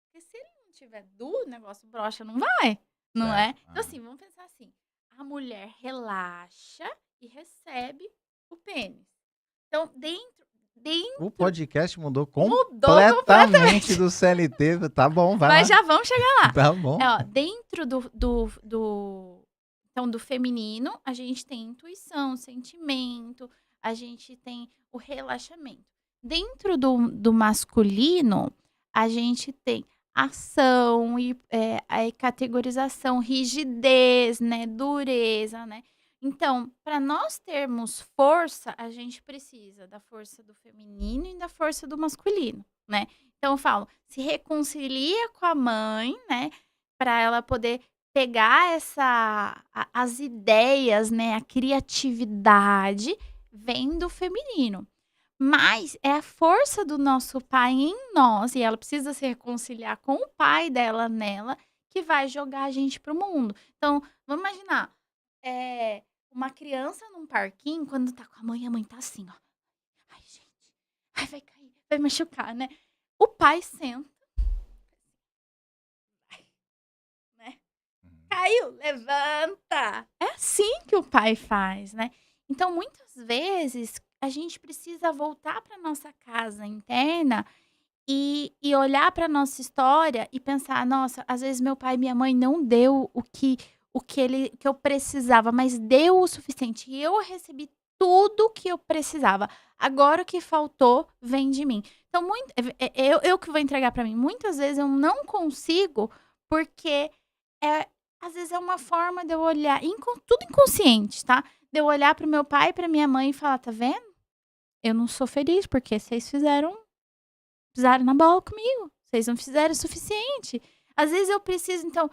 Speaker 2: Porque se ele não tiver duro, o negócio brocha, não vai, não
Speaker 1: Certo.
Speaker 2: é? Então, assim, vamos pensar assim: a mulher relaxa e recebe o pênis. Então,
Speaker 1: O
Speaker 2: dentro
Speaker 1: podcast mudou
Speaker 2: mudou
Speaker 1: completamente
Speaker 2: completamente.
Speaker 1: do CLT. Tá bom, vai
Speaker 2: Mas
Speaker 1: lá.
Speaker 2: já vamos chegar lá.
Speaker 1: Tá bom.
Speaker 2: Ó, dentro então, do feminino, a gente tem intuição, sentimento, a gente tem o relaxamento. Dentro do masculino, a gente tem ação e a categorização, rigidez, né, dureza, né? Então, para nós termos força, a gente precisa da força do feminino e da força do masculino, né? Então eu falo, se reconcilia com a mãe, né, para ela poder pegar as ideias, né, a criatividade vem do feminino. Mas é a força do nosso pai em nós, e ela precisa se reconciliar com o pai dela nela, que vai jogar a gente pro mundo. Então, vamos imaginar, uma criança num parquinho, quando tá com a mãe tá assim, ó. Ai, gente, ai, vai cair, vai machucar, né? O pai senta, né? Caiu, levanta. É assim que o pai faz, né? Então, muitas vezes, a gente precisa voltar para nossa casa interna e olhar para nossa história e pensar: nossa, às vezes meu pai e minha mãe não deu que eu precisava, mas deu o suficiente. E eu recebi tudo que eu precisava. Agora o que faltou vem de mim. Então, eu que vou entregar para mim. Muitas vezes eu não consigo, porque é, às vezes é uma forma de eu olhar, tudo inconsciente, tá? De eu olhar pro meu pai e pra minha mãe e falar: tá vendo? Eu não sou feliz porque vocês pisaram na bola comigo. Vocês não fizeram o suficiente. Às vezes eu preciso, então,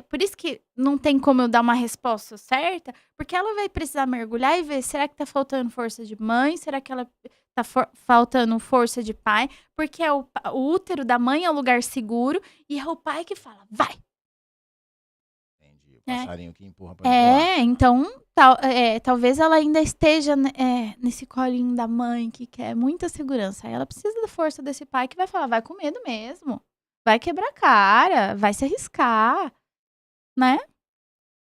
Speaker 2: por isso que não tem como eu dar uma resposta certa, porque ela vai precisar mergulhar e ver, será que tá faltando força de mãe? Será que ela tá faltando força de pai? Porque o útero da mãe é o lugar seguro e é o pai que fala: vai.
Speaker 1: Entendi. O
Speaker 2: É.
Speaker 1: passarinho que empurra pra voar.
Speaker 2: Então, talvez ela ainda esteja, né, nesse colinho da mãe que quer muita segurança. Aí ela precisa da força desse pai que vai falar: vai com medo mesmo. Vai quebrar a cara, vai se arriscar, né?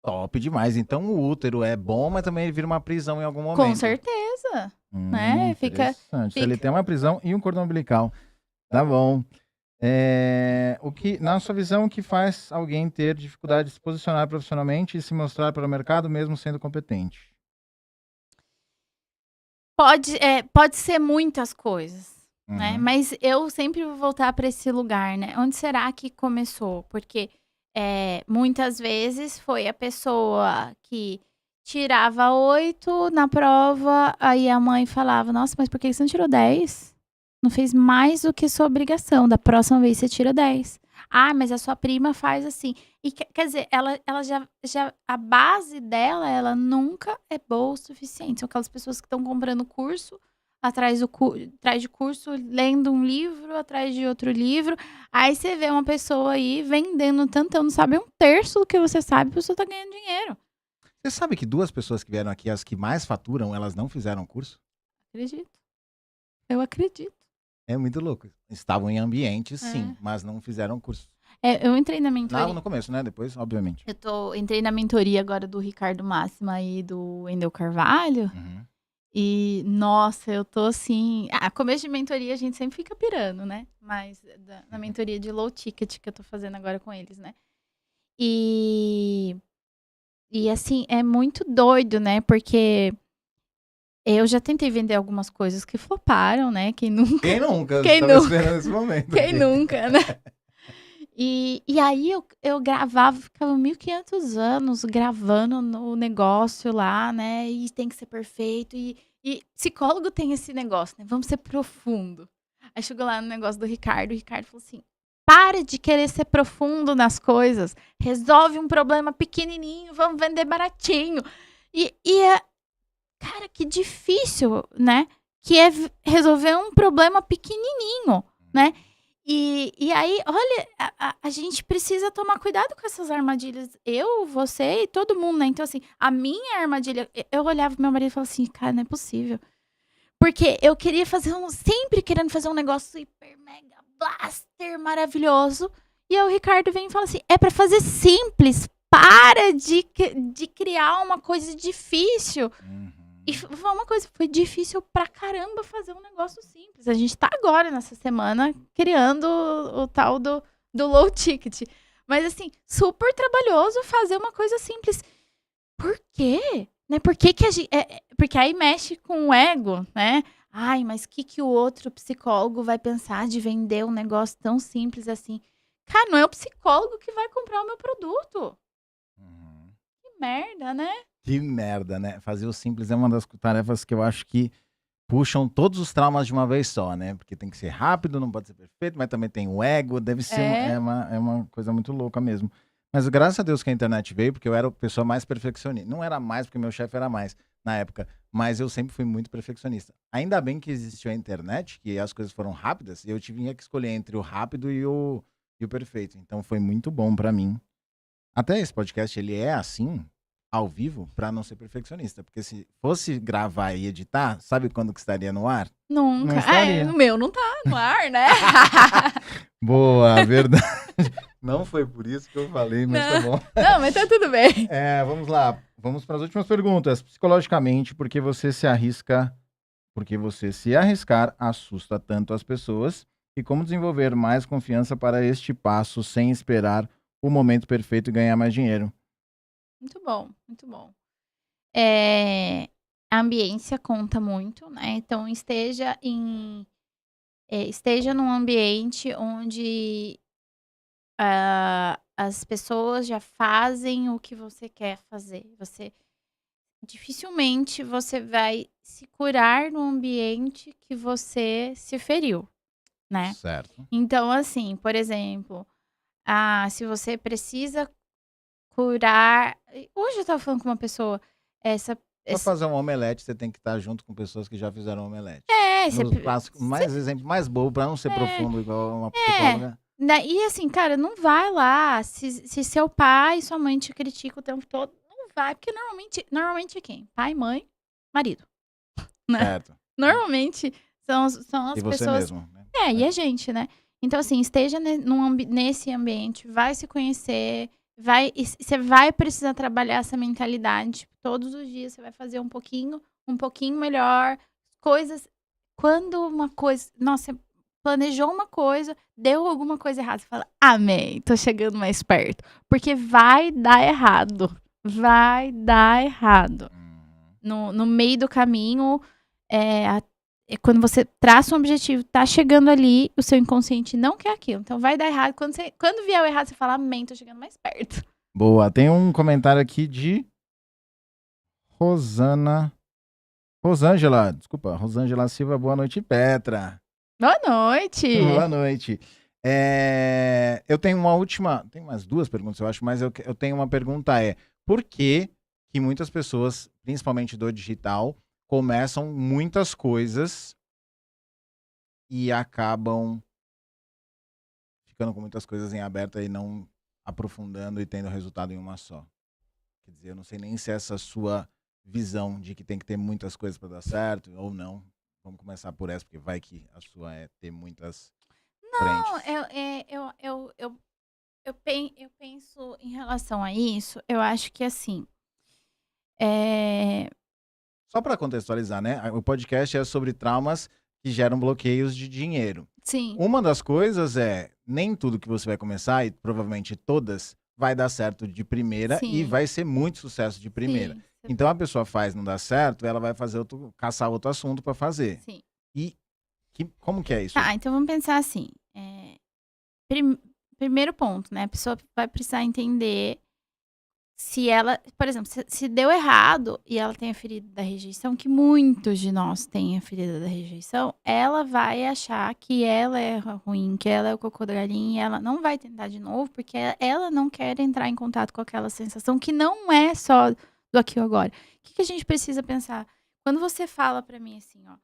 Speaker 1: Top demais. Então o útero é bom, mas também ele vira uma prisão em algum momento.
Speaker 2: Com certeza, né?
Speaker 1: Interessante. Ele tem uma prisão e um cordão umbilical. Tá bom. O que, na sua visão, o que faz alguém ter dificuldade de se posicionar profissionalmente e se mostrar para o mercado mesmo sendo competente?
Speaker 2: Pode ser muitas coisas, né?
Speaker 1: Uhum.
Speaker 2: Mas eu sempre vou voltar para esse lugar, né? Onde será que começou? Porque muitas vezes foi a pessoa que tirava 8 na prova, aí a mãe falava: nossa, mas por que você não tirou 10? Não fez mais do que sua obrigação. Da próxima vez você tira 10. Ah, mas a sua prima faz assim. E quer dizer, ela já a base dela, ela nunca é boa o suficiente. São aquelas pessoas que estão comprando curso atrás de curso, lendo um livro atrás de outro livro. Aí você vê uma pessoa aí vendendo tanto, não sabe um terço do que você sabe, a pessoa tá ganhando dinheiro.
Speaker 1: Você sabe que 2 pessoas que vieram aqui, as que mais faturam, elas não fizeram curso?
Speaker 2: Acredito. Eu acredito.
Speaker 1: É muito louco. Estavam em ambientes, sim, mas não fizeram curso.
Speaker 2: Eu entrei na mentoria.
Speaker 1: No começo, né? Depois, obviamente.
Speaker 2: Entrei na mentoria agora do Ricardo Máxima e do Wendel Carvalho.
Speaker 1: Uhum.
Speaker 2: E, nossa, eu tô assim. Começo de mentoria a gente sempre fica pirando, né? Mas na mentoria de low ticket que eu tô fazendo agora com eles, né? E assim, é muito doido, né? Porque eu já tentei vender algumas coisas que floparam, né? Quem nunca?
Speaker 1: Quem nunca?
Speaker 2: Quem
Speaker 1: Tava
Speaker 2: nunca?
Speaker 1: esperando esse momento.
Speaker 2: Quem
Speaker 1: aqui.
Speaker 2: nunca, né? E aí eu gravava, ficava 1.500 anos gravando no negócio lá, né? E tem que ser perfeito. E psicólogo tem esse negócio, né? Vamos ser profundo. Aí chegou lá no negócio do Ricardo, o Ricardo falou assim: Para de querer ser profundo nas coisas. Resolve um problema pequenininho, vamos vender baratinho. Cara, que difícil, né? Que é resolver um problema pequenininho, né? E aí, olha, a gente precisa tomar cuidado com essas armadilhas. Eu, você e todo mundo, né? Então, assim, a minha armadilha... Eu olhava pro meu marido e falava assim, cara, não é possível. Porque eu queria sempre querendo fazer um negócio hiper, mega, blaster, maravilhoso. E aí o Ricardo vem e fala assim, é pra fazer simples. Para de criar uma coisa difícil. E foi uma coisa, foi difícil pra caramba fazer um negócio simples. A gente tá agora, nessa semana, criando o tal do low ticket. Mas, assim, super trabalhoso fazer uma coisa simples. Por quê? Né? Porque aí mexe com o ego, né? Ai, mas o que o outro psicólogo vai pensar de vender um negócio tão simples assim? Cara, não é o psicólogo que vai comprar o meu produto. Que merda, né?
Speaker 1: Que merda, né? Fazer o simples é uma das tarefas que eu acho que puxam todos os traumas de uma vez só, né? Porque tem que ser rápido, não pode ser perfeito, mas também tem o ego, deve ser uma coisa muito louca mesmo. Mas graças a Deus que a internet veio, porque eu era a pessoa mais perfeccionista. Não era mais, porque meu chefe era mais na época, mas eu sempre fui muito perfeccionista. Ainda bem que existiu a internet, que as coisas foram rápidas, e eu tinha que escolher entre o rápido e o perfeito. Então foi muito bom pra mim. Até esse podcast, ele é assim, ao vivo, pra não ser perfeccionista. Porque se fosse gravar e editar, sabe quando que estaria no ar?
Speaker 2: Nunca.
Speaker 1: Não estaria.
Speaker 2: O meu não tá no ar, né?
Speaker 1: Boa, verdade. Não foi por isso que eu falei, mas tá bom.
Speaker 2: Não, mas tá tudo bem.
Speaker 1: Vamos lá. Vamos para as últimas perguntas. Psicologicamente, por que você se arriscar assusta tanto as pessoas? E como desenvolver mais confiança para este passo sem esperar o momento perfeito e ganhar mais dinheiro?
Speaker 2: Muito bom, muito bom. A ambiência conta muito, né? Então, esteja num ambiente onde as pessoas já fazem o que você quer fazer. Dificilmente você vai se curar no ambiente que você se feriu, né?
Speaker 1: Certo.
Speaker 2: Então, assim, por exemplo, se você precisa curar... Hoje eu tava falando com uma pessoa,
Speaker 1: Para fazer um omelete, você tem que estar junto com pessoas que já fizeram um omelete. Exemplo mais bobo, para não ser profundo igual uma psicóloga.
Speaker 2: E assim, cara, não vai lá. Se seu pai e sua mãe te criticam o tempo todo, não vai. Porque normalmente é quem? Pai, mãe, marido. Né?
Speaker 1: Certo.
Speaker 2: Normalmente são as
Speaker 1: E
Speaker 2: pessoas...
Speaker 1: você mesmo, né?
Speaker 2: E a gente, né? Então, assim, esteja nesse ambiente, vai se conhecer, você vai precisar trabalhar essa mentalidade. Todos os dias você vai fazer um pouquinho melhor. Quando uma coisa... Nossa, planejou uma coisa, deu alguma coisa errada. Você fala, amém, tô chegando mais perto. Porque vai dar errado. Vai dar errado. No meio do caminho, quando você traça um objetivo, tá chegando ali, o seu inconsciente não quer aquilo. Então vai dar errado. Quando vier o errado, você fala, amém, tô chegando mais perto.
Speaker 1: Boa. Tem um comentário aqui de Rosângela Silva. Boa noite, Petra.
Speaker 2: Boa noite.
Speaker 1: Boa noite. Eu tenho tem umas duas perguntas, eu acho, mas eu tenho uma pergunta, por que muitas pessoas, principalmente do digital, começam muitas coisas e acabam ficando com muitas coisas em aberto e não aprofundando e tendo resultado em uma só? Quer dizer, eu não sei nem se essa sua visão de que tem que ter muitas coisas para dar certo ou não. Vamos começar por essa, porque vai que a sua é ter muitas frentes.
Speaker 2: Eu penso em relação a isso, eu acho que assim...
Speaker 1: Só para contextualizar, né? O podcast é sobre traumas que geram bloqueios de dinheiro.
Speaker 2: Sim.
Speaker 1: Uma das coisas nem tudo que você vai começar, e provavelmente todas, vai dar certo de primeira. Sim. E vai ser muito sucesso de primeira. Sim. Então a pessoa não dá certo, ela vai caçar outro assunto para fazer.
Speaker 2: Sim.
Speaker 1: E como que é isso?
Speaker 2: Tá, então vamos pensar assim. Primeiro ponto, né? A pessoa vai precisar entender se ela, por exemplo, se deu errado e ela tem a ferida da rejeição, que muitos de nós têm a ferida da rejeição, ela vai achar que ela é ruim, que ela é o cocô da galinha, e ela não vai tentar de novo, porque ela não quer entrar em contato com aquela sensação que não é só do aqui e agora. O que a gente precisa pensar? Quando você fala pra mim assim, ó,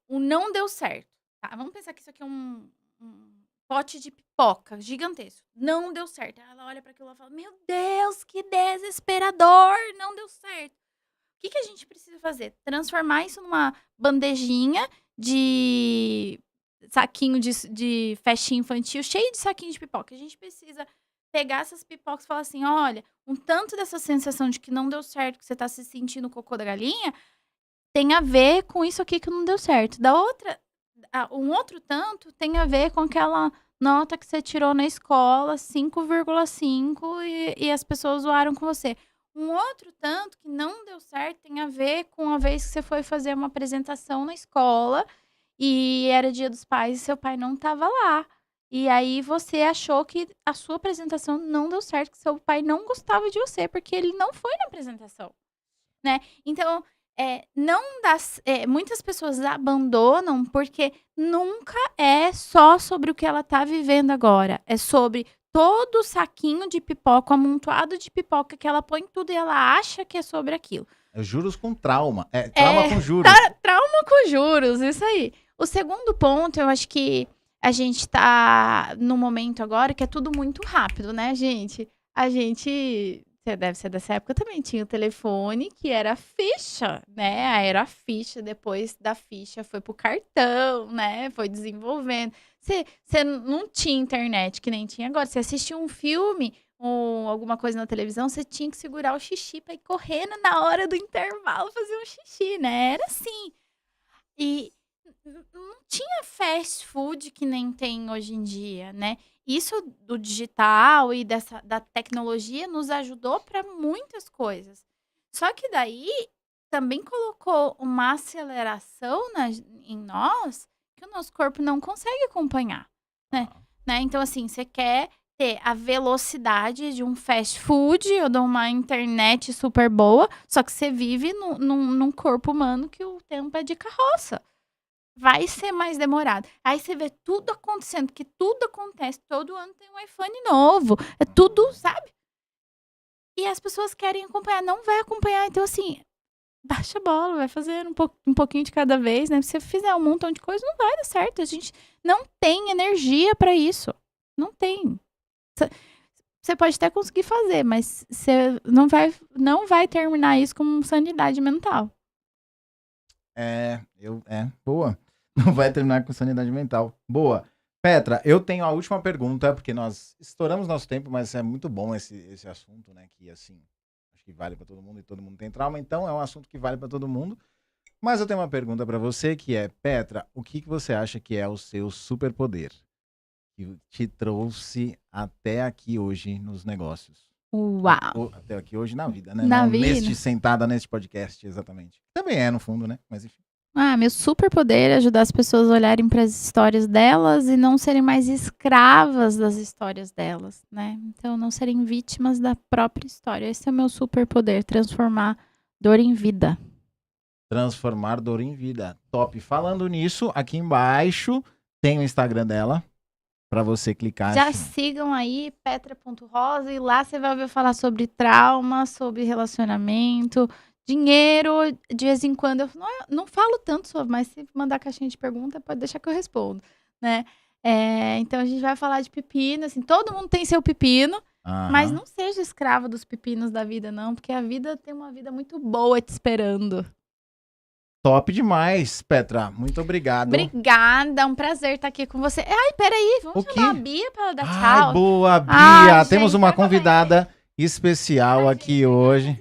Speaker 2: o não deu certo, tá? Vamos pensar que isso aqui é um pote de pipoca gigantesco. Não deu certo. Ela olha pra aquilo e fala: Meu Deus, que desesperador! Não deu certo. O que a gente precisa fazer? Transformar isso numa bandejinha de saquinho de festinha infantil, cheio de saquinho de pipoca. A gente precisa pegar essas pipocas e falar assim: olha, um tanto dessa sensação de que não deu certo, que você tá se sentindo cocô da galinha, tem a ver com isso aqui que não deu certo. Um outro tanto tem a ver com aquela nota que você tirou na escola, 5,5, e as pessoas zoaram com você. Um outro tanto que não deu certo tem a ver com a vez que você foi fazer uma apresentação na escola e era Dia dos Pais e seu pai não estava lá. E aí você achou que a sua apresentação não deu certo, que seu pai não gostava de você, porque ele não foi na apresentação, né? Então, muitas pessoas abandonam porque nunca é só sobre o que ela tá vivendo agora. É sobre todo o saquinho de pipoca, o amontoado de pipoca que ela põe tudo e ela acha que é sobre aquilo.
Speaker 1: É juros com trauma. Trauma com juros.
Speaker 2: Trauma com juros, isso aí. O segundo ponto, eu acho que a gente tá no momento agora que é tudo muito rápido, né, gente? Você deve ser dessa época também, tinha o telefone que era ficha, né? Aí era a ficha, depois da ficha foi pro cartão, né? Foi desenvolvendo. Você não tinha internet, que nem tinha agora. Você assistia um filme ou alguma coisa na televisão, você tinha que segurar o xixi pra ir correndo na hora do intervalo fazer um xixi, né? Era assim. E não tinha fast food que nem tem hoje em dia, né? Isso do digital e da tecnologia nos ajudou para muitas coisas. Só que daí também colocou uma aceleração em nós que o nosso corpo não consegue acompanhar, né? Então, assim, você quer ter a velocidade de um fast food ou de uma internet super boa, só que você vive num corpo humano que o tempo é de carroça. Vai ser mais demorado. Aí você vê tudo acontecendo, que tudo acontece. Todo ano tem um iPhone novo. É tudo, sabe? E as pessoas querem acompanhar. Não vai acompanhar. Então, assim, baixa a bola. Vai fazer um pouquinho de cada vez, né? Se você fizer um montão de coisa, não vai dar certo. A gente não tem energia pra isso. Não tem. Você pode até conseguir fazer, mas você não vai terminar isso com sanidade mental.
Speaker 1: Boa. Não vai terminar com sanidade mental. Boa. Petra, eu tenho a última pergunta, porque nós estouramos nosso tempo, mas é muito bom esse assunto, né? Que, assim, acho que vale para todo mundo e todo mundo tem trauma, então é um assunto que vale para todo mundo. Mas eu tenho uma pergunta para você, que é, Petra, o que você acha que é o seu superpoder que te trouxe até aqui hoje nos negócios?
Speaker 2: Uau!
Speaker 1: Até aqui hoje na vida, né?
Speaker 2: Na
Speaker 1: Não
Speaker 2: vida.
Speaker 1: sentada neste podcast, exatamente. Também é, no fundo, né? Mas enfim.
Speaker 2: Meu superpoder é ajudar as pessoas a olharem para as histórias delas e não serem mais escravas das histórias delas, né? Então, não serem vítimas da própria história. Esse é o meu superpoder, transformar dor em vida.
Speaker 1: Transformar dor em vida. Top. Falando nisso, aqui embaixo tem o Instagram dela, para você clicar.
Speaker 2: Já sigam aí, petra.rosa, e lá você vai ouvir falar sobre trauma, sobre relacionamento, dinheiro. De vez em quando eu não falo tanto sobre, mas se mandar caixinha de pergunta, pode deixar que eu respondo, né? Então a gente vai falar de pepino, assim, todo mundo tem seu pepino, mas não seja escrava dos pepinos da vida, não, porque a vida tem uma vida muito boa te esperando.
Speaker 1: Top demais, Petra. Muito obrigado.
Speaker 2: Obrigada, é um prazer estar aqui com você. Ai, peraí, vamos chamar a Bia para ela dar tchau.
Speaker 1: Ai, boa, Bia. Temos uma convidada especial aqui hoje.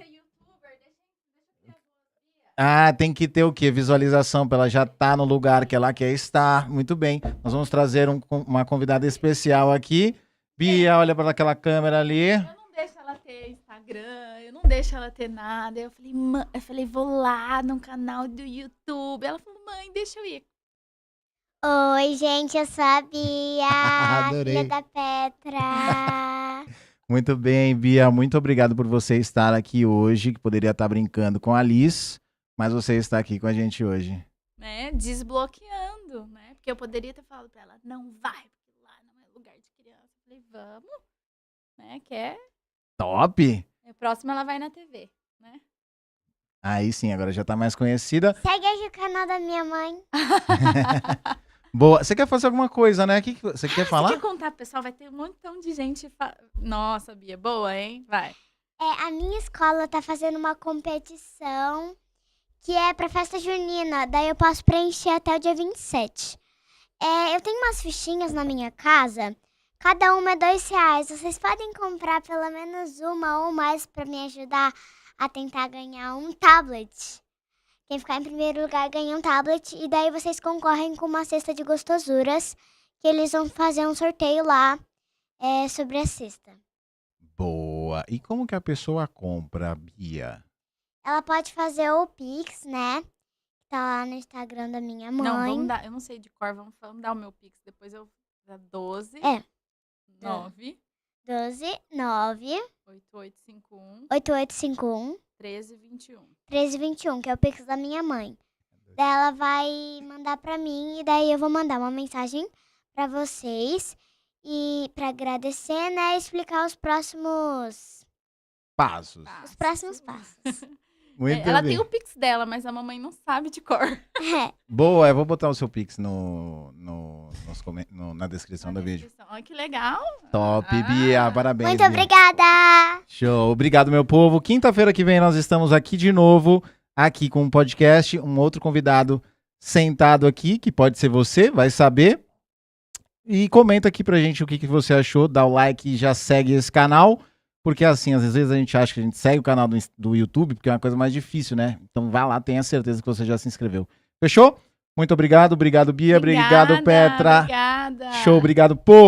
Speaker 1: Tem que ter o quê? Visualização, para ela já estar no lugar que ela quer estar. Muito bem. Nós vamos trazer uma convidada especial aqui. Bia, olha para aquela câmera ali.
Speaker 2: Eu não deixo ela ter Instagram, eu não deixo ela ter nada. Eu falei, vou lá no canal do YouTube. Ela falou, mãe, deixa eu ir.
Speaker 3: Oi, gente, eu sou a Bia, filha da Petra.
Speaker 1: Muito bem, Bia. Muito obrigado por você estar aqui hoje, que poderia estar brincando com a Liz, mas você está aqui com a gente hoje.
Speaker 2: Né? Desbloqueando, né? Porque eu poderia ter falado pra ela, não vai, porque lá não é lugar de criança. Eu falei, vamos, né?
Speaker 1: Top!
Speaker 2: A próxima ela vai na TV, né?
Speaker 1: Aí sim, agora já tá mais conhecida.
Speaker 3: Segue aí o canal da minha mãe.
Speaker 1: Boa. Você quer fazer alguma coisa, né? O que você quer falar?
Speaker 2: Você quer contar, pessoal? Vai ter um montão de gente. Nossa, Bia, boa, hein? Vai.
Speaker 3: A minha escola tá fazendo uma competição que é pra festa junina. Daí eu posso preencher até o dia 27. Eu tenho umas fichinhas na minha casa. Cada uma é R$2. Vocês podem comprar pelo menos uma ou mais pra me ajudar a tentar ganhar um tablet. Quem ficar em primeiro lugar ganha um tablet. E daí vocês concorrem com uma cesta de gostosuras. Que eles vão fazer um sorteio lá sobre a cesta.
Speaker 1: Boa. E como que a pessoa compra, Bia?
Speaker 3: Ela pode fazer o Pix, né? Tá lá no Instagram da minha mãe.
Speaker 2: Não, vamos dar. Eu não sei de cor, vamos dar o meu Pix. Depois eu. 12. 9.
Speaker 3: 12 9
Speaker 2: 8851
Speaker 3: 8851
Speaker 2: 1321.
Speaker 3: 1321, que é o Pix da minha mãe. Daí ela vai mandar pra mim e daí eu vou mandar uma mensagem pra vocês e pra agradecer, né, e explicar os próximos
Speaker 1: Passos.
Speaker 3: passos.
Speaker 1: Muito
Speaker 2: Ela
Speaker 1: bem.
Speaker 2: tem o Pix dela, mas a mamãe não sabe de cor.
Speaker 1: Boa, eu vou botar o seu Pix na descrição do vídeo.
Speaker 2: Olha que legal.
Speaker 1: Top, Bia. Parabéns.
Speaker 3: Muito
Speaker 1: Bia.
Speaker 3: obrigada!
Speaker 1: Show. Obrigado, meu povo. Quinta-feira que vem nós estamos aqui de novo, aqui com um podcast, um outro convidado sentado aqui, que pode ser você, vai saber. E comenta aqui pra gente o que você achou, dá o like e já segue esse canal, porque assim, às vezes a gente acha que a gente segue o canal do YouTube, porque é uma coisa mais difícil, né? Então vai lá, tenha certeza que você já se inscreveu. Fechou? Muito obrigado, Bia, obrigado, Petra.
Speaker 2: Obrigada.
Speaker 1: Show, obrigado, povo.